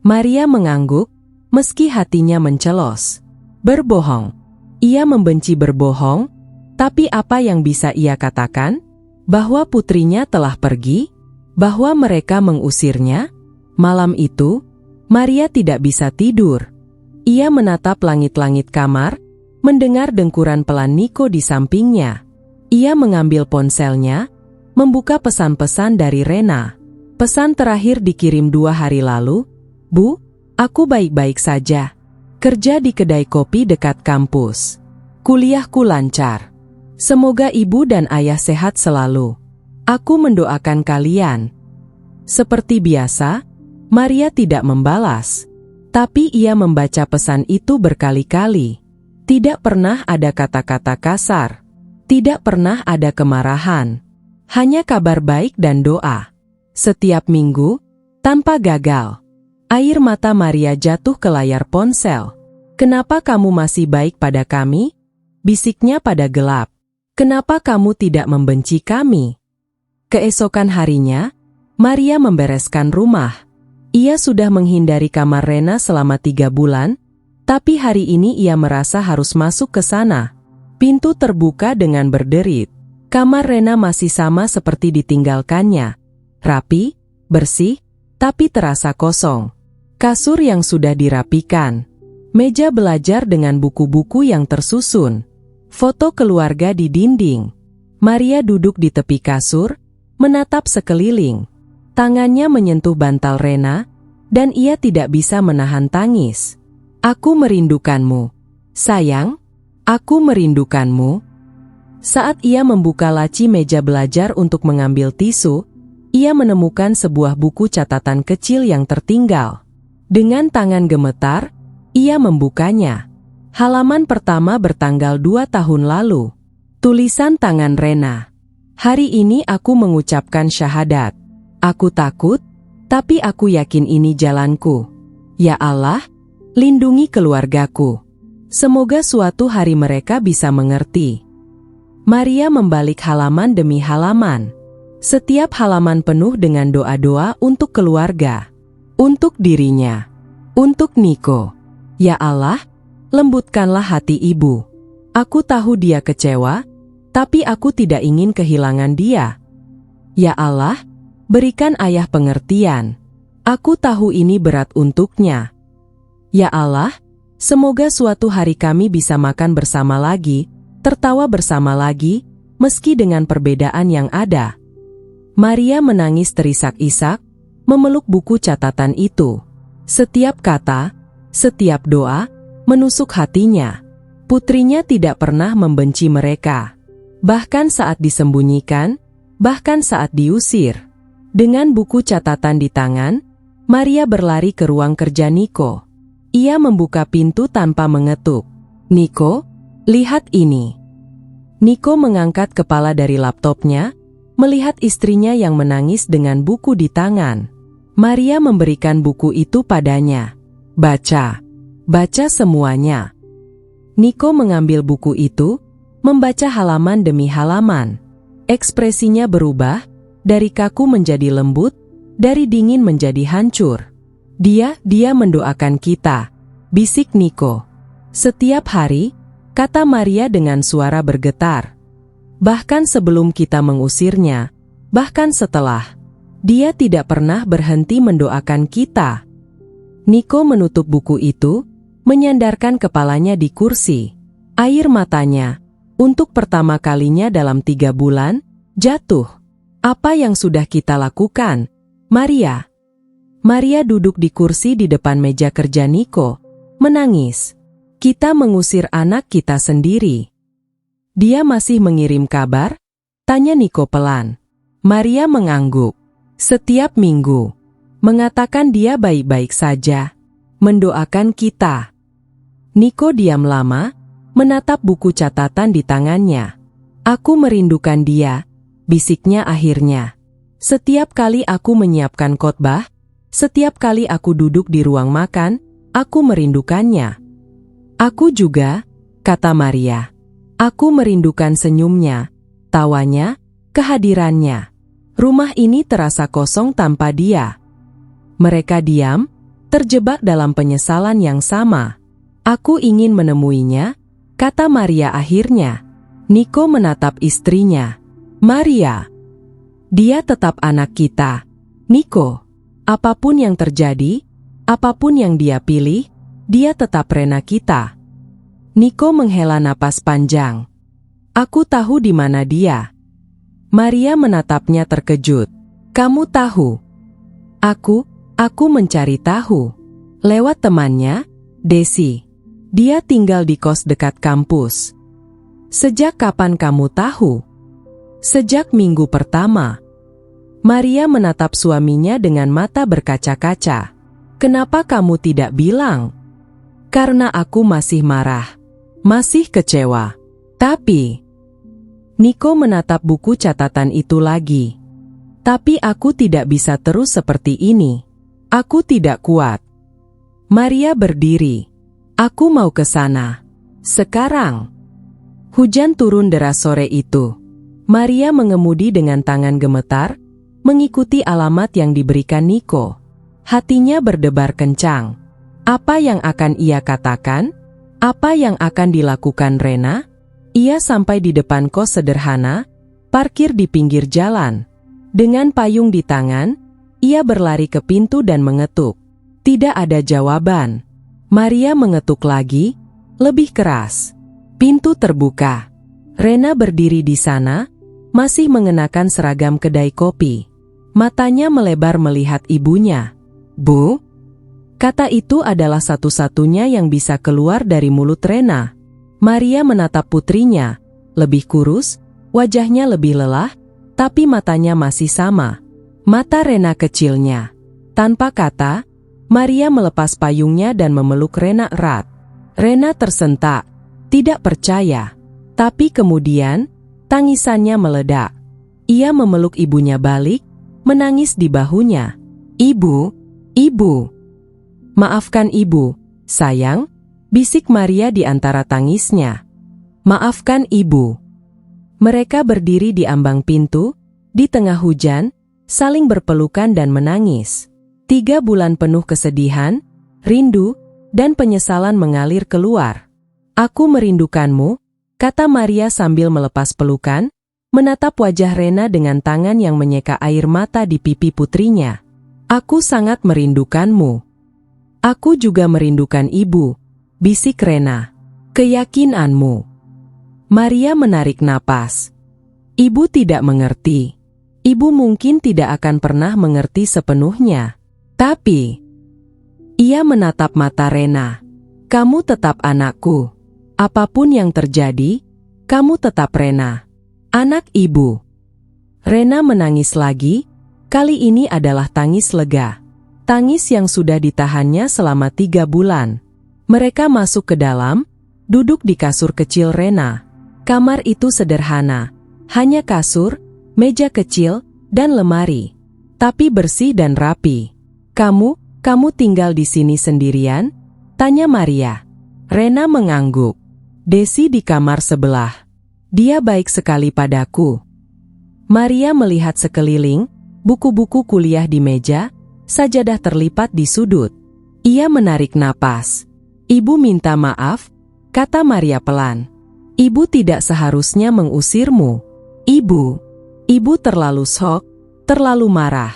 Maria mengangguk, meski hatinya mencelos. Berbohong. Ia membenci berbohong, tapi apa yang bisa ia katakan? Bahwa putrinya telah pergi? Bahwa mereka mengusirnya? Malam itu, Maria tidak bisa tidur. Ia menatap langit-langit kamar, mendengar dengkuran pelan Niko di sampingnya. Ia mengambil ponselnya, membuka pesan-pesan dari Rena. Pesan terakhir dikirim 2 hari lalu. "Bu, aku baik-baik saja. Kerja di kedai kopi dekat kampus. Kuliahku lancar. Semoga ibu dan ayah sehat selalu. Aku mendoakan kalian." Seperti biasa, Maria tidak membalas. Tapi ia membaca pesan itu berkali-kali. Tidak pernah ada kata-kata kasar. Tidak pernah ada kemarahan. Hanya kabar baik dan doa. Setiap minggu, tanpa gagal. Air mata Maria jatuh ke layar ponsel. "Kenapa kamu masih baik pada kami?" bisiknya pada gelap. "Kenapa kamu tidak membenci kami?" Keesokan harinya, Maria membereskan rumah. Ia sudah menghindari kamar Rena selama 3 bulan, tapi hari ini ia merasa harus masuk ke sana. Pintu terbuka dengan berderit. Kamar Rena masih sama seperti ditinggalkannya. Rapi, bersih, tapi terasa kosong. Kasur yang sudah dirapikan. Meja belajar dengan buku-buku yang tersusun. Foto keluarga di dinding. Maria duduk di tepi kasur, menatap sekeliling. Tangannya menyentuh bantal Rena, dan ia tidak bisa menahan tangis. "Aku merindukanmu. Sayang, aku merindukanmu." Saat ia membuka laci meja belajar untuk mengambil tisu, ia menemukan sebuah buku catatan kecil yang tertinggal. Dengan tangan gemetar, ia membukanya. Halaman pertama bertanggal 2 tahun lalu. Tulisan tangan Rena. "Hari ini aku mengucapkan syahadat. Aku takut, tapi aku yakin ini jalanku. Ya Allah, lindungi keluargaku. Semoga suatu hari mereka bisa mengerti." Maria membalik halaman demi halaman. Setiap halaman penuh dengan doa-doa untuk keluarga. Untuk dirinya. Untuk Niko. "Ya Allah, lembutkanlah hati ibu. Aku tahu dia kecewa, tapi aku tidak ingin kehilangan dia. Ya Allah, berikan ayah pengertian. Aku tahu ini berat untuknya. Ya Allah, semoga suatu hari kami bisa makan bersama lagi, tertawa bersama lagi, meski dengan perbedaan yang ada." Maria menangis terisak-isak, memeluk buku catatan itu. Setiap kata, setiap doa, menusuk hatinya. Putrinya tidak pernah membenci mereka. Bahkan saat disembunyikan, bahkan saat diusir. Dengan buku catatan di tangan, Maria berlari ke ruang kerja Niko. Ia membuka pintu tanpa mengetuk. "Niko, lihat ini." Niko mengangkat kepala dari laptopnya, melihat istrinya yang menangis dengan buku di tangan. Maria memberikan buku itu padanya. "Baca. Baca semuanya." Niko mengambil buku itu, membaca halaman demi halaman. Ekspresinya berubah, dari kaku menjadi lembut, dari dingin menjadi hancur. Dia mendoakan kita," bisik Niko. "Setiap hari," kata Maria dengan suara bergetar. "Bahkan sebelum kita mengusirnya, bahkan setelah, dia tidak pernah berhenti mendoakan kita." Niko menutup buku itu, menyandarkan kepalanya di kursi. Air matanya, untuk pertama kalinya dalam 3 bulan, jatuh. "Apa yang sudah kita lakukan, Maria?" Maria duduk di kursi di depan meja kerja Niko, menangis. "Kita mengusir anak kita sendiri." "Dia masih mengirim kabar?" tanya Niko pelan. Maria mengangguk. "Setiap minggu. Mengatakan dia baik-baik saja. Mendoakan kita." Niko diam lama, menatap buku catatan di tangannya. "Aku merindukan dia," bisiknya akhirnya. "Setiap kali aku menyiapkan khotbah, setiap kali aku duduk di ruang makan, aku merindukannya." "Aku juga," kata Maria. "Aku merindukan senyumnya, tawanya, kehadirannya. Rumah ini terasa kosong tanpa dia." Mereka diam, terjebak dalam penyesalan yang sama. "Aku ingin menemuinya," kata Maria akhirnya. Niko menatap istrinya. "Maria, dia tetap anak kita. Niko, apapun yang terjadi, apapun yang dia pilih, dia tetap Rena kita." Niko menghela napas panjang. "Aku tahu di mana dia." Maria menatapnya terkejut. "Kamu tahu?" Aku mencari tahu. Lewat temannya, Desi. Dia tinggal di kos dekat kampus." "Sejak kapan kamu tahu?" "Sejak minggu pertama." Maria menatap suaminya dengan mata berkaca-kaca. Kenapa kamu tidak bilang? Karena aku masih marah. Masih kecewa. Tapi... Niko menatap buku catatan itu lagi. Tapi aku tidak bisa terus seperti ini. Aku tidak kuat. Maria berdiri. Aku mau ke sana. Sekarang. Hujan turun deras sore itu. Maria mengemudi dengan tangan gemetar, mengikuti alamat yang diberikan Niko. Hatinya berdebar kencang. Apa yang akan ia katakan? Apa yang akan dilakukan Rena? Ia sampai di depan kos sederhana, parkir di pinggir jalan. Dengan payung di tangan, ia berlari ke pintu dan mengetuk. Tidak ada jawaban. Maria mengetuk lagi, lebih keras. Pintu terbuka. Rena berdiri di sana, masih mengenakan seragam kedai kopi. Matanya melebar melihat ibunya. Bu? Kata itu adalah satu-satunya yang bisa keluar dari mulut Rena. Maria menatap putrinya, lebih kurus, wajahnya lebih lelah, tapi matanya masih sama. Mata Rena kecilnya. Tanpa kata, Maria melepas payungnya dan memeluk Rena erat. Rena tersentak, tidak percaya. Tapi kemudian, tangisannya meledak. Ia memeluk ibunya balik, menangis di bahunya. Ibu, ibu. Maafkan ibu, sayang. Bisik Maria di antara tangisnya. Maafkan ibu. Mereka berdiri di ambang pintu, di tengah hujan, saling berpelukan dan menangis. 3 bulan penuh kesedihan, rindu, dan penyesalan mengalir keluar. Aku merindukanmu, kata Maria sambil melepas pelukan, menatap wajah Rena dengan tangan yang menyeka air mata di pipi putrinya. Aku sangat merindukanmu. Aku juga merindukan ibu. Bisik Rena. Keyakinanmu. Maria menarik napas. Ibu tidak mengerti. Ibu mungkin tidak akan pernah mengerti sepenuhnya. Tapi... Ia menatap mata Rena. Kamu tetap anakku. Apapun yang terjadi, kamu tetap Rena. Anak ibu. Rena menangis lagi. Kali ini adalah tangis lega. Tangis yang sudah ditahannya selama 3 bulan. Mereka masuk ke dalam, duduk di kasur kecil Rena. Kamar itu sederhana, hanya kasur, meja kecil, dan lemari. Tapi bersih dan rapi. Kamu tinggal di sini sendirian? Tanya Maria. Rena mengangguk. Desi di kamar sebelah. Dia baik sekali padaku. Maria melihat sekeliling, buku-buku kuliah di meja, sajadah terlipat di sudut. Ia menarik napas. Ibu minta maaf, kata Maria pelan. Ibu tidak seharusnya mengusirmu. Ibu terlalu shock, terlalu marah.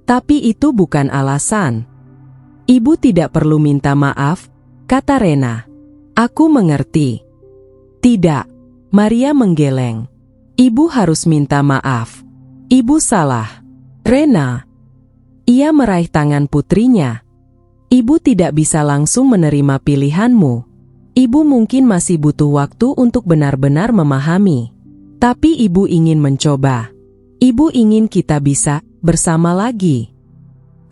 Tapi itu bukan alasan. Ibu tidak perlu minta maaf, kata Rena. Aku mengerti. Tidak, Maria menggeleng. Ibu harus minta maaf. Ibu salah. Rena. Ia meraih tangan putrinya. Ibu tidak bisa langsung menerima pilihanmu. Ibu mungkin masih butuh waktu untuk benar-benar memahami. Tapi ibu ingin mencoba. Ibu ingin kita bisa bersama lagi.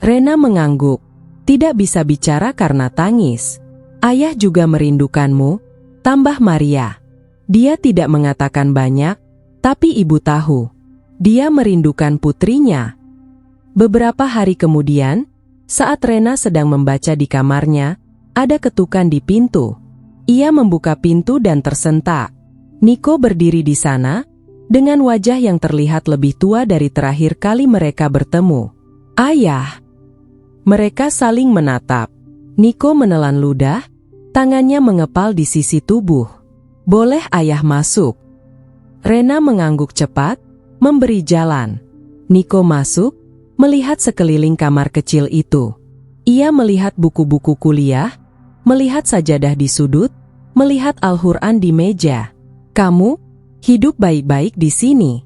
Rena mengangguk. Tidak bisa bicara karena tangis. Ayah juga merindukanmu, tambah Maria. Dia tidak mengatakan banyak, tapi ibu tahu. Dia merindukan putrinya. Beberapa hari kemudian, saat Rena sedang membaca di kamarnya, ada ketukan di pintu. Ia membuka pintu dan tersentak. Niko berdiri di sana, dengan wajah yang terlihat lebih tua dari terakhir kali mereka bertemu. Ayah! Mereka saling menatap. Niko menelan ludah, tangannya mengepal di sisi tubuh. Boleh ayah masuk? Rena mengangguk cepat, memberi jalan. Niko masuk, melihat sekeliling kamar kecil itu. Ia melihat buku-buku kuliah, melihat sajadah di sudut, melihat Al-Quran di meja. Kamu hidup baik-baik di sini?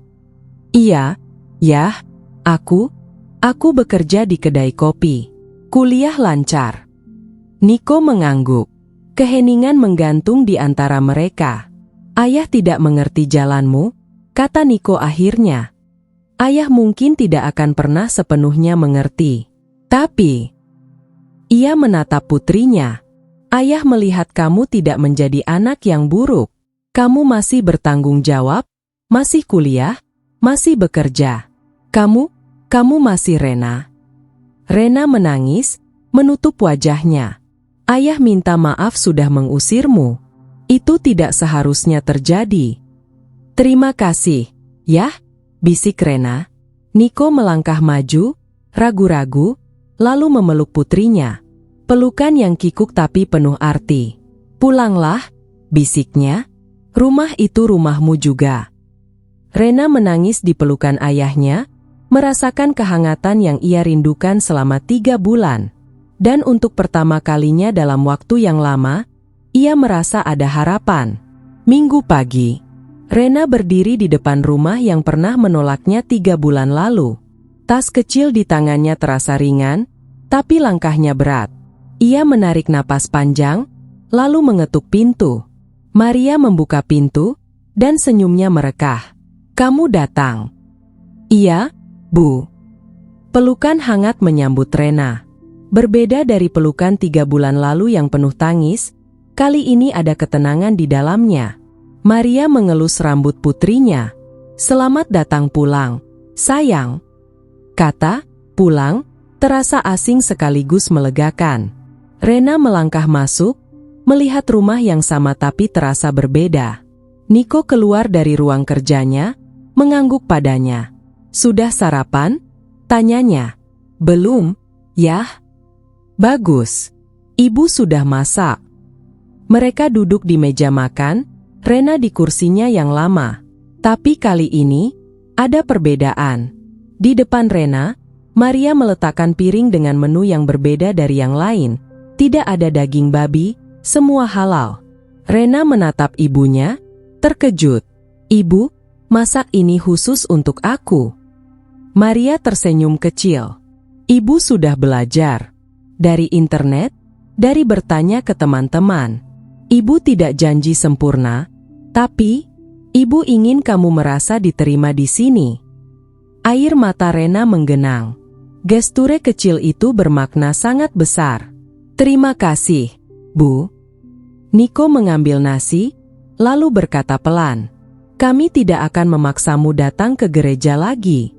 Iya, yah, aku bekerja di kedai kopi. Kuliah lancar. Niko mengangguk. Keheningan menggantung di antara mereka. Ayah tidak mengerti jalanmu, kata Niko akhirnya. Ayah mungkin tidak akan pernah sepenuhnya mengerti. Tapi, ia menatap putrinya. Ayah melihat kamu tidak menjadi anak yang buruk. Kamu masih bertanggung jawab, masih kuliah, masih bekerja. Kamu masih Rena. Rena menangis, menutup wajahnya. Ayah minta maaf sudah mengusirmu. Itu tidak seharusnya terjadi. Terima kasih, ya, bisik Rena. Niko melangkah maju, ragu-ragu, lalu memeluk putrinya. Pelukan yang kikuk tapi penuh arti. Pulanglah, bisiknya. Rumah itu rumahmu juga. Rena menangis di pelukan ayahnya, merasakan kehangatan yang ia rindukan selama 3 bulan. Dan untuk pertama kalinya dalam waktu yang lama, ia merasa ada harapan. Minggu pagi, Rena berdiri di depan rumah yang pernah menolaknya 3 bulan lalu. Tas kecil di tangannya terasa ringan, tapi langkahnya berat. Ia menarik napas panjang, lalu mengetuk pintu. Maria membuka pintu, dan senyumnya merekah. Kamu datang. Iya, Bu. Pelukan hangat menyambut Rena. Berbeda dari pelukan 3 bulan lalu yang penuh tangis, kali ini ada ketenangan di dalamnya. Maria mengelus rambut putrinya. Selamat datang pulang, sayang. Kata, pulang, terasa asing sekaligus melegakan. Rena melangkah masuk, melihat rumah yang sama tapi terasa berbeda. Niko keluar dari ruang kerjanya, mengangguk padanya. Sudah sarapan? Tanyanya. Belum, Yah. Bagus. Ibu sudah masak. Mereka duduk di meja makan, Rena di kursinya yang lama. Tapi kali ini, ada perbedaan. Di depan Rena, Maria meletakkan piring dengan menu yang berbeda dari yang lain. Tidak ada daging babi, semua halal. Rena menatap ibunya, terkejut. Ibu, masak ini khusus untuk aku. Maria tersenyum kecil. Ibu sudah belajar. Dari internet, dari bertanya ke teman-teman. Ibu tidak janji sempurna, tapi ibu ingin kamu merasa diterima di sini. Air mata Rena menggenang. Gesture kecil itu bermakna sangat besar. Terima kasih, Bu. Niko mengambil nasi, lalu berkata pelan. Kami tidak akan memaksamu datang ke gereja lagi.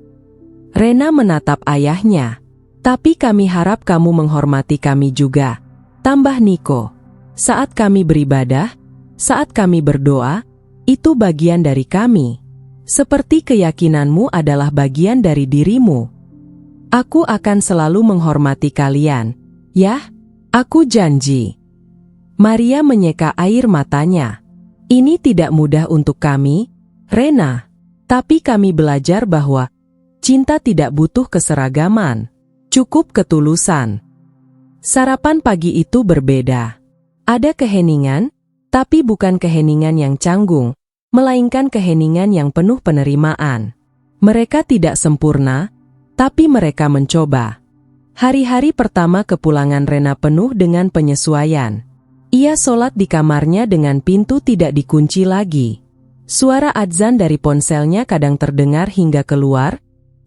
Rena menatap ayahnya. Tapi kami harap kamu menghormati kami juga. Tambah Niko. Saat kami beribadah, saat kami berdoa, itu bagian dari kami. Seperti keyakinanmu adalah bagian dari dirimu. Aku akan selalu menghormati kalian. Yah, aku janji. Maria menyeka air matanya. Ini tidak mudah untuk kami, Rena. Tapi kami belajar bahwa cinta tidak butuh keseragaman. Cukup ketulusan. Sarapan pagi itu berbeda. Ada keheningan, tapi bukan keheningan yang canggung, melainkan keheningan yang penuh penerimaan. Mereka tidak sempurna, tapi mereka mencoba. Hari-hari pertama kepulangan Rena penuh dengan penyesuaian. Ia sholat di kamarnya dengan pintu tidak dikunci lagi. Suara adzan dari ponselnya kadang terdengar hingga keluar,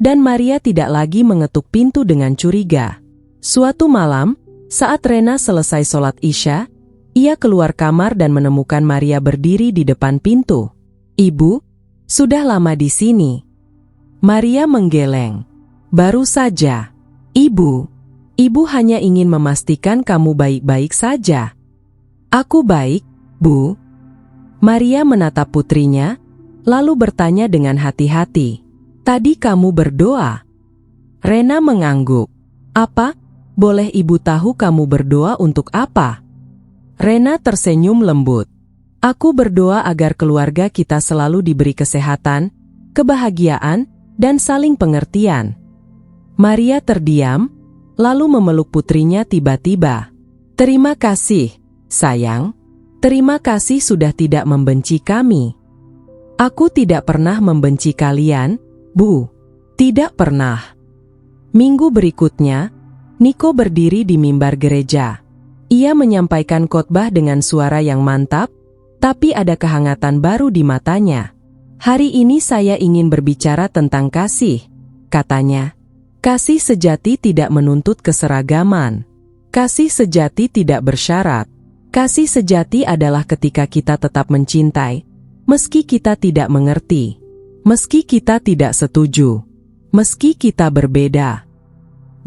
dan Maria tidak lagi mengetuk pintu dengan curiga. Suatu malam, saat Rena selesai sholat Isya, ia keluar kamar dan menemukan Maria berdiri di depan pintu. Ibu, sudah lama di sini. Maria menggeleng. Baru saja. Ibu hanya ingin memastikan kamu baik-baik saja. Aku baik, Bu. Maria menatap putrinya, lalu bertanya dengan hati-hati. Tadi kamu berdoa. Rena mengangguk. Apa? Boleh ibu tahu kamu berdoa untuk apa? Rena tersenyum lembut. Aku berdoa agar keluarga kita selalu diberi kesehatan, kebahagiaan, dan saling pengertian. Maria terdiam, lalu memeluk putrinya tiba-tiba. Terima kasih, sayang. Terima kasih sudah tidak membenci kami. Aku tidak pernah membenci kalian, Bu. Tidak pernah. Minggu berikutnya, Niko berdiri di mimbar gereja. Ia menyampaikan khotbah dengan suara yang mantap, tapi ada kehangatan baru di matanya. Hari ini saya ingin berbicara tentang kasih, katanya. Kasih sejati tidak menuntut keseragaman. Kasih sejati tidak bersyarat. Kasih sejati adalah ketika kita tetap mencintai, meski kita tidak mengerti, meski kita tidak setuju, meski kita berbeda.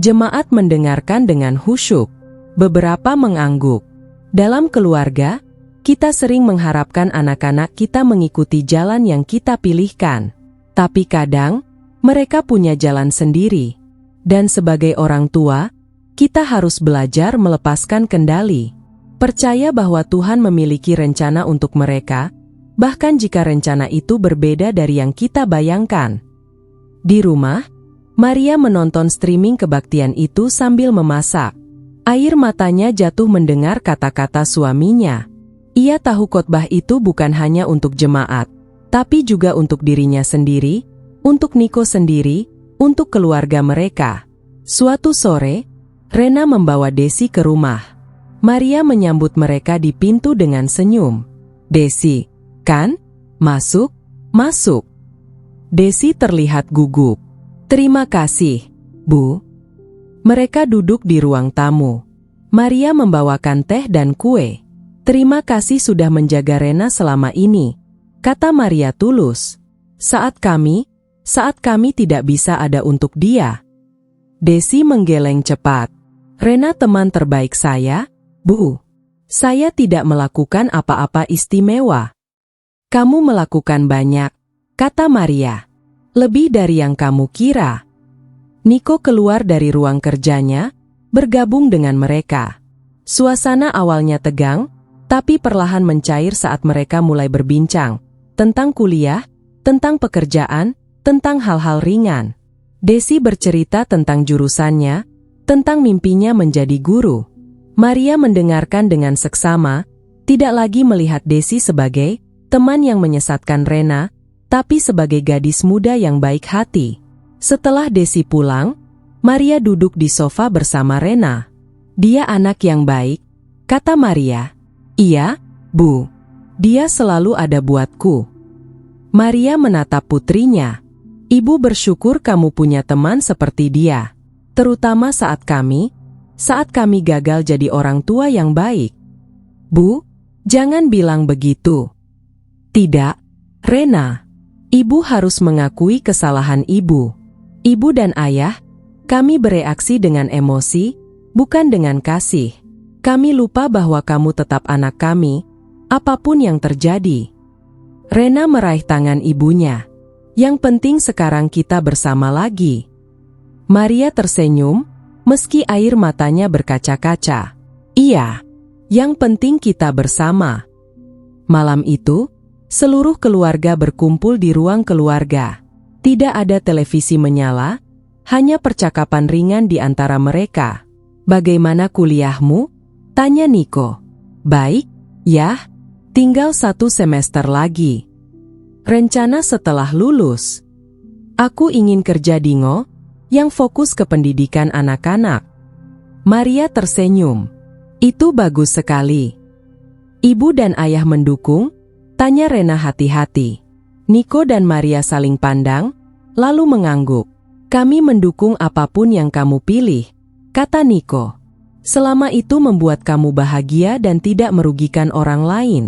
Jemaat mendengarkan dengan khusyuk, beberapa mengangguk. Dalam keluarga, kita sering mengharapkan anak-anak kita mengikuti jalan yang kita pilihkan. Tapi kadang, mereka punya jalan sendiri. Dan sebagai orang tua, kita harus belajar melepaskan kendali. Percaya bahwa Tuhan memiliki rencana untuk mereka, bahkan jika rencana itu berbeda dari yang kita bayangkan. Di rumah, Maria menonton streaming kebaktian itu sambil memasak. Air matanya jatuh mendengar kata-kata suaminya. Ia tahu khotbah itu bukan hanya untuk jemaat, tapi juga untuk dirinya sendiri, untuk Niko sendiri, untuk keluarga mereka. Suatu sore, Rena membawa Desi ke rumah. Maria menyambut mereka di pintu dengan senyum. "Desi, kan? Masuk, masuk." Desi terlihat gugup. "Terima kasih, Bu." Mereka duduk di ruang tamu. Maria membawakan teh dan kue. "Terima kasih sudah menjaga Rena selama ini," kata Maria tulus. Saat kami tidak bisa ada untuk dia." Desi menggeleng cepat. "Rena teman terbaik saya, Bu. Saya tidak melakukan apa-apa istimewa." "Kamu melakukan banyak," kata Maria. "Lebih dari yang kamu kira." Niko keluar dari ruang kerjanya, bergabung dengan mereka. Suasana awalnya tegang, tapi perlahan mencair saat mereka mulai berbincang tentang kuliah, tentang pekerjaan, tentang hal-hal ringan. Desi bercerita tentang jurusannya, tentang mimpinya menjadi guru. Maria mendengarkan dengan seksama, tidak lagi melihat Desi sebagai teman yang menyesatkan Rena, tapi sebagai gadis muda yang baik hati. Setelah Desi pulang, Maria duduk di sofa bersama Rena. "Dia anak yang baik," kata Maria. "Iya, Bu. Dia selalu ada buatku." Maria menatap putrinya. "Ibu bersyukur kamu punya teman seperti dia. Terutama saat kami gagal jadi orang tua yang baik." "Bu, jangan bilang begitu." "Tidak, Rena. Ibu harus mengakui kesalahan ibu. Ibu dan ayah, kami bereaksi dengan emosi, bukan dengan kasih. Kami lupa bahwa kamu tetap anak kami, apapun yang terjadi." Rena meraih tangan ibunya. "Yang penting sekarang kita bersama lagi." Maria tersenyum, meski air matanya berkaca-kaca. "Iya, yang penting kita bersama." Malam itu, seluruh keluarga berkumpul di ruang keluarga. Tidak ada televisi menyala, hanya percakapan ringan di antara mereka. "Bagaimana kuliahmu?" tanya Niko. "Baik, ya. Tinggal 1 semester lagi. Rencana setelah lulus. Aku ingin kerja di Ngo, yang fokus ke pendidikan anak-anak." Maria tersenyum. "Itu bagus sekali." "Ibu dan ayah mendukung?" tanya Rena hati-hati. Niko dan Maria saling pandang, lalu mengangguk. "Kami mendukung apapun yang kamu pilih," kata Niko. "Selama itu membuat kamu bahagia dan tidak merugikan orang lain."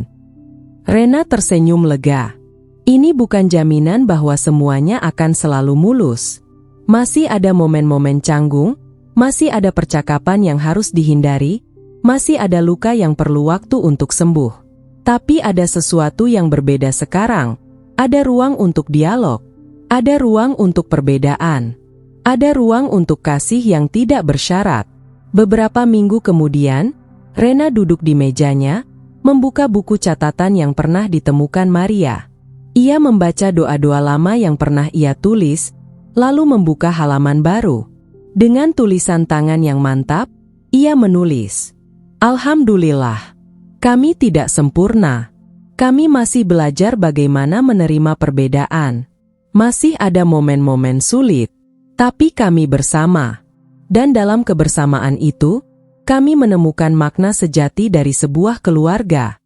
Rena tersenyum lega. Ini bukan jaminan bahwa semuanya akan selalu mulus. Masih ada momen-momen canggung, masih ada percakapan yang harus dihindari, masih ada luka yang perlu waktu untuk sembuh. Tapi ada sesuatu yang berbeda sekarang. Ada ruang untuk dialog. Ada ruang untuk perbedaan. Ada ruang untuk kasih yang tidak bersyarat. Beberapa minggu kemudian, Rena duduk di mejanya, membuka buku catatan yang pernah ditemukan Maria. Ia membaca doa-doa lama yang pernah ia tulis, lalu membuka halaman baru. Dengan tulisan tangan yang mantap, ia menulis, "Alhamdulillah, kami tidak sempurna. Kami masih belajar bagaimana menerima perbedaan. Masih ada momen-momen sulit, tapi kami bersama. Dan dalam kebersamaan itu, kami menemukan makna sejati dari sebuah keluarga."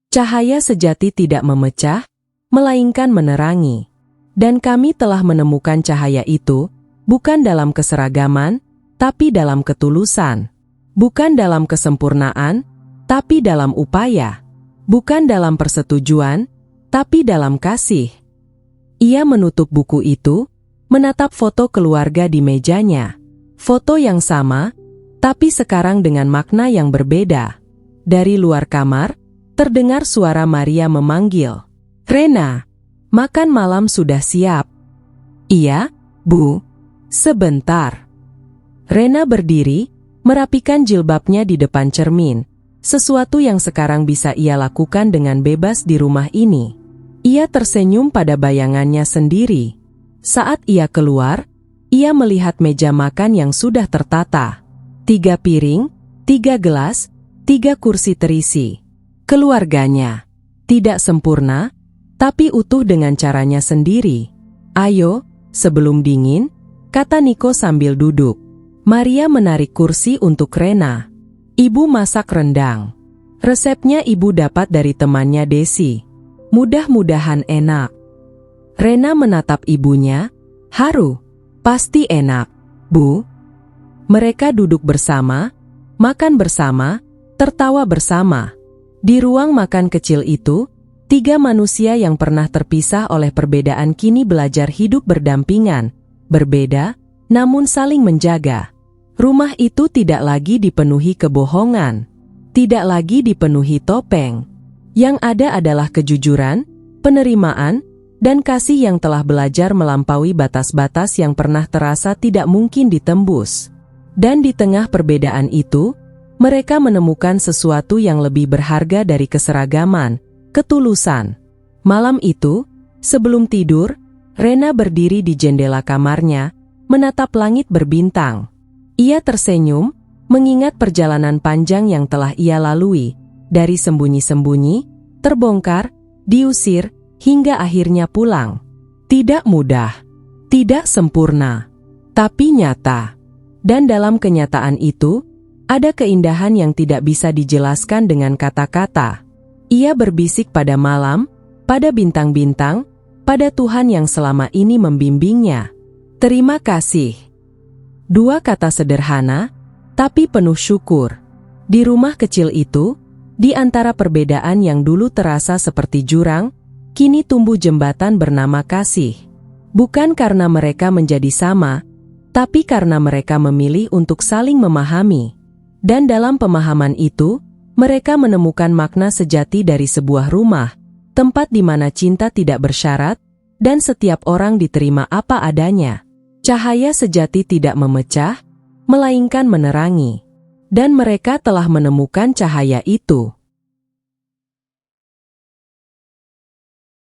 Cahaya sejati tidak memecah, melainkan menerangi. Dan kami telah menemukan cahaya itu, bukan dalam keseragaman, tapi dalam ketulusan. Bukan dalam kesempurnaan, tapi dalam upaya. Bukan dalam persetujuan, tapi dalam kasih. Ia menutup buku itu, menatap foto keluarga di mejanya. Foto yang sama, tapi sekarang dengan makna yang berbeda. Dari luar kamar, terdengar suara Maria memanggil, "Rena, makan malam sudah siap." "Iya, Bu. Sebentar." Rena berdiri, merapikan jilbabnya di depan cermin, sesuatu yang sekarang bisa ia lakukan dengan bebas di rumah ini. Ia tersenyum pada bayangannya sendiri. Saat ia keluar, ia melihat meja makan yang sudah tertata. 3 piring, 3 gelas, 3 kursi terisi. Keluarganya. Tidak sempurna, tapi utuh dengan caranya sendiri. "Ayo, sebelum dingin," kata Niko sambil duduk. Maria menarik kursi untuk Rena. "Ibu masak rendang. Resepnya ibu dapat dari temannya Desi. Mudah-mudahan enak." Rena menatap ibunya. "Haru, pasti enak, Bu." Mereka duduk bersama, makan bersama, tertawa bersama. Di ruang makan kecil itu, 3 manusia yang pernah terpisah oleh perbedaan kini belajar hidup berdampingan, berbeda, namun saling menjaga. Rumah itu tidak lagi dipenuhi kebohongan, tidak lagi dipenuhi topeng. Yang ada adalah kejujuran, penerimaan, dan kasih yang telah belajar melampaui batas-batas yang pernah terasa tidak mungkin ditembus. Dan di tengah perbedaan itu, mereka menemukan sesuatu yang lebih berharga dari keseragaman, ketulusan. Malam itu, sebelum tidur, Rena berdiri di jendela kamarnya, menatap langit berbintang. Ia tersenyum, mengingat perjalanan panjang yang telah ia lalui, dari sembunyi-sembunyi, terbongkar, diusir, hingga akhirnya pulang. Tidak mudah, tidak sempurna, tapi nyata. Dan dalam kenyataan itu, ada keindahan yang tidak bisa dijelaskan dengan kata-kata. Ia berbisik pada malam, pada bintang-bintang, pada Tuhan yang selama ini membimbingnya. "Terima kasih." 2 kata sederhana, tapi penuh syukur. Di rumah kecil itu, di antara perbedaan yang dulu terasa seperti jurang, kini tumbuh jembatan bernama kasih. Bukan karena mereka menjadi sama, tapi karena mereka memilih untuk saling memahami. Dan dalam pemahaman itu, mereka menemukan makna sejati dari sebuah rumah, tempat di mana cinta tidak bersyarat, dan setiap orang diterima apa adanya. Cahaya sejati tidak memecah, melainkan menerangi. Dan mereka telah menemukan cahaya itu.